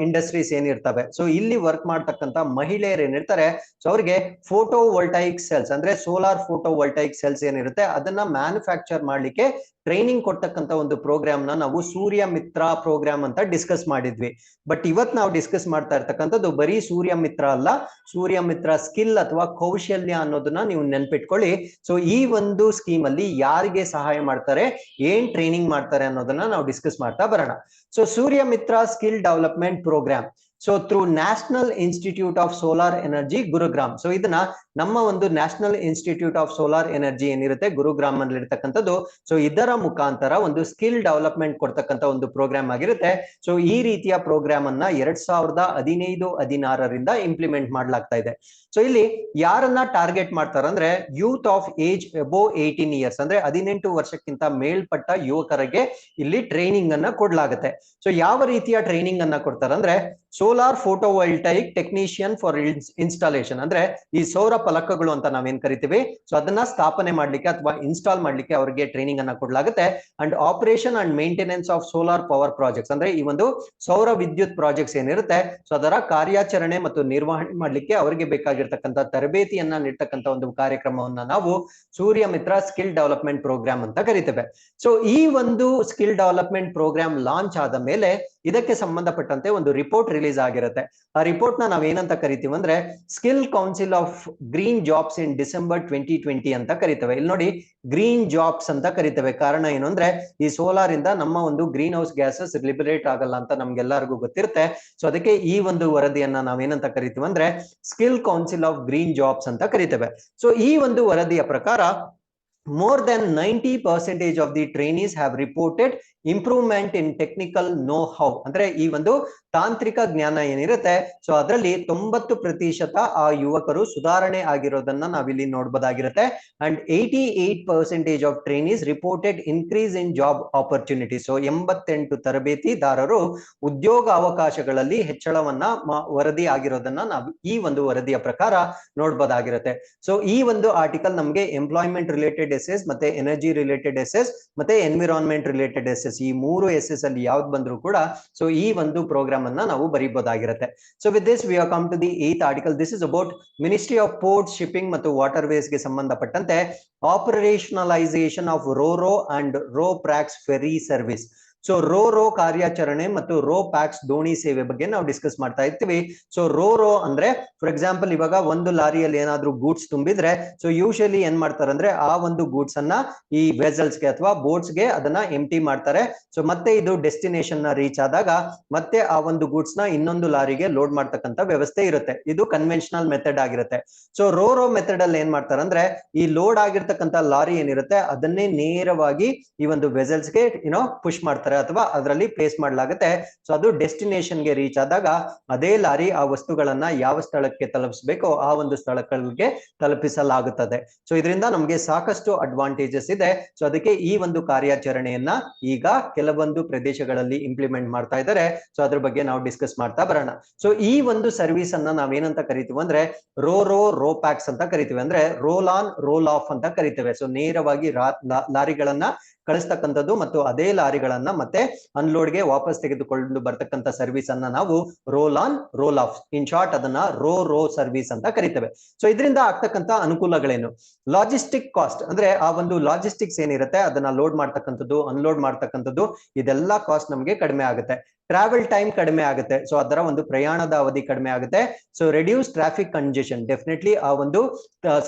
ಇಂಡಸ್ಟ್ರೀಸ್ ಏನಿರ್ತವೆ, ಸೊ ಇಲ್ಲಿ ವರ್ಕ್ ಮಾಡ್ತಕ್ಕಂತ ಮಹಿಳೆಯರು ಏನಿರ್ತಾರೆ, ಸೊ ಅವ್ರಿಗೆ ಫೋಟೋ ವೋಲ್ಟೈಕ್ ಸೆಲ್ಸ್ ಅಂದ್ರೆ ಸೋಲಾರ್ ಫೋಟೋ ವೋಲ್ಟೈಕ್ ಸೆಲ್ಸ್ ಏನಿರುತ್ತೆ ಅದನ್ನ ಮ್ಯಾನುಫ್ಯಾಕ್ಚರ್ ಮಾಡ್ಲಿಕ್ಕೆ ಟ್ರೈನಿಂಗ್ ಕೊಡ್ತಕ್ಕಂತ ಒಂದು ಪ್ರೋಗ್ರಾಮ್ ನ ನಾವು ಸೂರ್ಯ ಮಿತ್ರ ಪ್ರೋಗ್ರಾಮ್ ಅಂತ ಡಿಸ್ಕಸ್ ಮಾಡಿದ್ವಿ. ಬಟ್ ಇವತ್ ನಾವು ಡಿಸ್ಕಸ್ ಮಾಡ್ತಾ ಇರ್ತಕ್ಕಂಥದ್ದು ಬರೀ ಸೂರ್ಯ ಮಿತ್ರ ಅಲ್ಲ, ಸೂರ್ಯ ಮಿತ್ರ ಸ್ಕಿಲ್ ಅಥವಾ ಕೌಶಲ್ಯ ಅನ್ನೋದನ್ನ ನೀವು ನೆನ್ಪಿಟ್ಕೊಳ್ಳಿ. ಸೊ ಈ ಒಂದು ಸ್ಕೀಮ್ ಅಲ್ಲಿ ಯಾರಿಗೆ ಸಹಾಯ ಮಾಡ್ತಾರೆ, ಏನ್ ಟ್ರೈನಿಂಗ್ ಮಾಡ್ತಾರೆ ಅನ್ನೋದನ್ನ ನಾವು ಡಿಸ್ಕಸ್ ಮಾಡ್ತಾ ಬರೋಣ. So Surya Mitra skill development program so through National Institute of Solar Energy Gurugram. So ಇದನ್ನ ನಮ್ಮ ಒಂದು National Institute of Solar Energy ಏನಿರುತ್ತೆ ಗುರುಗ್ರಾಮ್ ಅಲ್ಲಿ ಇರ್ತಕ್ಕಂಥದ್ದು, ಸೊ ಇದರ ಮುಖಾಂತರ ಒಂದು ಸ್ಕಿಲ್ ಡೆವಲಪ್ಮೆಂಟ್ ಕೊಡ್ತಕ್ಕಂಥ ಒಂದು ಪ್ರೋಗ್ರಾಮ್ ಆಗಿರುತ್ತೆ. ಸೊ ಈ ರೀತಿಯ ಪ್ರೋಗ್ರಾಮ್ ಅನ್ನ 2015-16ರಿಂದ ಇಂಪ್ಲಿಮೆಂಟ್ ಮಾಡ್ಲಾಗ್ತಾ ಇದೆ. ಸೊ ಇಲ್ಲಿ ಯಾರನ್ನ ಟಾರ್ಗೆಟ್ ಮಾಡ್ತಾರೆ ಅಂದ್ರೆ youth of age above 18 years ಅಂದ್ರೆ 18 ವರ್ಷಕ್ಕಿಂತ ಮೇಲ್ಪಟ್ಟ ಯುವಕರಿಗೆ ಇಲ್ಲಿ ಟ್ರೈನಿಂಗ್ ಅನ್ನ ಕೊಡ್ಲಾಗುತ್ತೆ. ಸೊ ಯಾವ ರೀತಿಯ ಟ್ರೈನಿಂಗ್ ಅನ್ನ ಕೊಡ್ತಾರೆ ಅಂದ್ರೆ solar photovoltaic technician for installation ಅಂದ್ರೆ ಈ ಸೌರ ಫಲಕಗಳು ಅಂತ ನಾವೇನ್ ಕರಿತೀವಿ, ಸೊ ಅದನ್ನ ಸ್ಥಾಪನೆ ಮಾಡ್ಲಿಕ್ಕೆ ಅಥವಾ ಇನ್ಸ್ಟಾಲ್ ಮಾಡ್ಲಿಕ್ಕೆ ಅವರಿಗೆ ಟ್ರೈನಿಂಗ್ ಅನ್ನ ಕೊಡ್ಲಾಗುತ್ತೆ. And operation and maintenance of solar power projects ಅಂದ್ರೆ ಈ ಒಂದು ಸೌರ ವಿದ್ಯುತ್ ಪ್ರಾಜೆಕ್ಟ್ಸ್ ಏನಿರುತ್ತೆ ಸೊ ಅದರ ಕಾರ್ಯಾಚರಣೆ ಮತ್ತು ನಿರ್ವಹಣೆ ಮಾಡ್ಲಿಕ್ಕೆ ಅವರಿಗೆ ಬೇಕಾಗಿರ್ತಕ್ಕಂಥ ತರಬೇತಿಯನ್ನ ನೀಡ್ತಕ್ಕಂಥ ಒಂದು ಕಾರ್ಯಕ್ರಮವನ್ನ ನಾವು ಸೂರ್ಯ ಮಿತ್ರ ಸ್ಕಿಲ್ ಡೆವಲಪ್ಮೆಂಟ್ ಪ್ರೋಗ್ರಾಮ್ ಅಂತ ಕರಿತೇವೆ. ಸೊ ಈ ಒಂದು ಸ್ಕಿಲ್ ಡೆವಲಪ್ಮೆಂಟ್ ಪ್ರೋಗ್ರಾಮ್ ಲಾಂಚ್ ಆದ ಮೇಲೆ ಇದಕ್ಕೆ ಸಂಬಂಧಪಟ್ಟಂತೆ ಒಂದು ರಿಪೋರ್ಟ್ ರಿಲೀಸ್ ಆಗಿರುತ್ತೆ. ಆ ರಿಪೋರ್ಟ್ ನ ನಾವೇನಂತ ಕರಿತೀವಿ ಅಂದ್ರೆ skill council of green jobs in December 2020 ಅಂತ ಕರಿತೇವೆ. ಇಲ್ಲಿ ನೋಡಿ ಗ್ರೀನ್ ಜಾಬ್ಸ್ ಅಂತ ಕರಿತೇವೆ. ಕಾರಣ ಏನು ಅಂದ್ರೆ ಈ ಸೋಲಾರ್ ಇಂದ ನಮ್ಮ ಒಂದು ಗ್ರೀನ್ ಹೌಸ್ ಗ್ಯಾಸಸ್ ಲಿಬರೇಟ್ ಆಗಲ್ಲ ಅಂತ ನಮ್ಗೆಲ್ಲರಿಗೂ ಗೊತ್ತಿರುತ್ತೆ. ಸೊ ಅದಕ್ಕೆ ಈ ಒಂದು ವರದಿಯನ್ನ ನಾವೇನಂತ ಕರಿತೀವಿ ಅಂದ್ರೆ skill council of green jobs ಅಂತ ಕರಿತೇವೆ. ಸೊ ಈ ಒಂದು ವರದಿಯ ಪ್ರಕಾರ more than 90% of the trainees have reported improvement in technical know-how ಅಂದ್ರೆ ಈ ಒಂದು ತಾಂತ್ರಿಕ ಜ್ಞಾನ ಏನಿರುತ್ತೆ ಸೊ ಅದರಲ್ಲಿ 90% ಆ ಯುವಕರು ಸುಧಾರಣೆ ಆಗಿರೋದನ್ನ ನಾವಿಲ್ಲಿ ನೋಡಬಹುದಾಗಿರುತ್ತೆ. And 88% of trainees reported increase in job opportunities. So 88 ತರಬೇತಿದಾರರು ಉದ್ಯೋಗ ಅವಕಾಶಗಳಲ್ಲಿ ಹೆಚ್ಚಳವನ್ನ ವರದಿ ಆಗಿರೋದನ್ನ ನಾವು ಈ ಒಂದು ವರದಿಯ ಪ್ರಕಾರ ನೋಡಬಹುದಾಗಿರುತ್ತೆ. ಸೊ ಈ ಒಂದು ಆರ್ಟಿಕಲ್ ನಮಗೆ ಎಂಪ್ಲಾಯ್ಮೆಂಟ್ ರಿಲೇಟೆಡ್ ಎಸ್ಎಸ್ ಮತ್ತೆ ಎನರ್ಜಿ ರಿಲೇಟೆಡ್ ಎಸ್ಎಸ್ ಮತ್ತೆ ಎನ್ವಿರಾನ್ಮೆಂಟ್ ರಿಲೇಟೆಡ್ ಎಸ್ಎಸ್ ಈ 3 ಎಸ್ಎಸ್ ಅಲ್ಲಿ ಯಾವ್ದು ಬಂದ್ರು ಕೂಡ ಸೊ ಈ ಒಂದು ಪ್ರೋಗ್ರಾಮ್ ಅನ್ನ ನಾವು ಬರೀಬಹುದಾಗಿರುತ್ತೆ. So with this we have come to the 8th article. This is about ministry of ports, shipping ಮತ್ತು ವಾಟರ್ ವೇಸ್ ಗೆ ಸಂಬಂಧಪಟ್ಟಂತೆ operationalisation of ro ro and ro pax ferry service. So ro ಕಾರ್ಯಾಚರಣೆ ಮತ್ತು ರೋ ಪ್ಯಾಕ್ಸ್ ದೋಣಿ ಸೇವೆ ಬಗ್ಗೆ ನಾವು discuss ಮಾಡ್ತಾ ಇರ್ತೀವಿ. ಸೊ ರೋ ಅಂದ್ರೆ ಫಾರ್ ಎಕ್ಸಾಂಪಲ್ ಇವಾಗ ಒಂದು ಲಾರಿಯಲ್ಲಿ ಏನಾದ್ರೂ ಗೂಡ್ಸ್ ತುಂಬಿದ್ರೆ ಸೊ ಯೂಶಲಿ ಏನ್ ಮಾಡ್ತಾರೆ ಅಂದ್ರೆ ಆ ಒಂದು ಗೂಡ್ಸ್ ಅನ್ನ ಈ ವೆಸಲ್ಸ್ ಗೆ ಅಥವಾ ಬೋಟ್ಸ್ ಗೆ ಅದನ್ನ ಎಂಟಿ ಮಾಡ್ತಾರೆ. ಸೊ ಮತ್ತೆ ಇದು ಡೆಸ್ಟಿನೇಷನ್ ನ ರೀಚ್ ಆದಾಗ ಮತ್ತೆ ಆ ಒಂದು ಗೂಡ್ಸ್ ನ ಇನ್ನೊಂದು ಲಾರಿಗೆ ಲೋಡ್ ಮಾಡ್ತಕ್ಕಂಥ ವ್ಯವಸ್ಥೆ ಇರುತ್ತೆ. ಇದು ಕನ್ವೆನ್ಷನಲ್ ಮೆಥಡ್ ಆಗಿರುತ್ತೆ. ಸೊ ರೋ ಮೆಥಡ್ ಅಲ್ಲಿ ಏನ್ ಮಾಡ್ತಾರೆ ಅಂದ್ರೆ ಈ ಲೋಡ್ ಆಗಿರ್ತಕ್ಕಂಥ ಲಾರಿ ಏನಿರುತ್ತೆ ಅದನ್ನೇ ನೇರವಾಗಿ ಈ ಒಂದು ವೆಸಲ್ಸ್ ಗೆ ಪುಷ್ ಮಾಡ್ತಾರೆ ಅಥವಾ ಅದರಲ್ಲಿ ಪ್ಲೇಸ್ ಮಾಡಲಾಗುತ್ತೆ. ಸೊ ಅದು ಡೆಸ್ಟಿನೇಷನ್ ಗೆ ರೀಚ್ ಆದಾಗ ಅದೇ ಲಾರಿ ಆ ವಸ್ತುಗಳನ್ನ ಯಾವ ಸ್ಥಳಕ್ಕೆ ತಲುಪಿಸಬೇಕೋ ಆ ಒಂದು ಸ್ಥಳಗಳಿಗೆ ತಲುಪಿಸಲಾಗುತ್ತದೆ. ಸೊ ಇದರಿಂದ ನಮಗೆ ಸಾಕಷ್ಟು ಅಡ್ವಾಂಟೇಜಸ್ ಇದೆ. ಸೊ ಅದಕ್ಕೆ ಈ ಒಂದು ಕಾರ್ಯಾಚರಣೆಯನ್ನ ಈಗ ಕೆಲವೊಂದು ಪ್ರದೇಶಗಳಲ್ಲಿ ಇಂಪ್ಲಿಮೆಂಟ್ ಮಾಡ್ತಾ ಇದ್ದಾರೆ. ಸೊ ಅದ್ರ ಬಗ್ಗೆ ನಾವು ಡಿಸ್ಕಸ್ ಮಾಡ್ತಾ ಬರೋಣ. ಸೊ ಈ ಒಂದು ಸರ್ವಿಸ್ ಅನ್ನ ನಾವೇನಂತ ಕರಿತೀವಿ ಅಂದ್ರೆ ರೋ ಪ್ಯಾಕ್ಸ್ ಅಂತ ಕರಿತೀವಿ. ಅಂದ್ರೆ ರೋಲ್ ಆನ್ ರೋಲ್ ಆಫ್ ಅಂತ ಕರಿತೇವೆ. ಸೊ ನೇರವಾಗಿ ಲಾರಿಗಳನ್ನ ಕಳಿಸ್ತಕ್ಕಂಥದ್ದು ಮತ್ತು ಅದೇ ಲಾರಿಗಳನ್ನ ಮತ್ತೆ ಅನ್ಲೋಡ್ಗೆ ವಾಪಸ್ ತೆಗೆದುಕೊಂಡು ಬರ್ತಕ್ಕಂಥ ಸರ್ವಿಸ್ ಅನ್ನ ನಾವು roll on roll off, in short ಅದನ್ನ ರೋ ಸರ್ವಿಸ್ ಅಂತ ಕರಿತೇವೆ. ಸೊ ಇದರಿಂದ ಆಗ್ತಕ್ಕಂಥ ಅನುಕೂಲಗಳೇನು? ಲಾಜಿಸ್ಟಿಕ್ ಕಾಸ್ಟ್ ಅಂದ್ರೆ ಆ ಒಂದು ಲಾಜಿಸ್ಟಿಕ್ಸ್ ಏನಿರುತ್ತೆ ಅದನ್ನ ಲೋಡ್ ಮಾಡ್ತಕ್ಕಂಥದ್ದು, ಅನ್ಲೋಡ್ ಮಾಡ್ತಕ್ಕಂಥದ್ದು, ಇದೆಲ್ಲ ಕಾಸ್ಟ್ ನಮಗೆ ಕಡಿಮೆ ಆಗುತ್ತೆ. ಟ್ರಾವೆಲ್ ಟೈಮ್ ಕಡಿಮೆ ಆಗುತ್ತೆ. ಸೊ ಅದರ ಒಂದು ಪ್ರಯಾಣದ ಅವಧಿ ಕಡಿಮೆ ಆಗುತ್ತೆ. So reduce traffic congestion, definitely ಆ ಒಂದು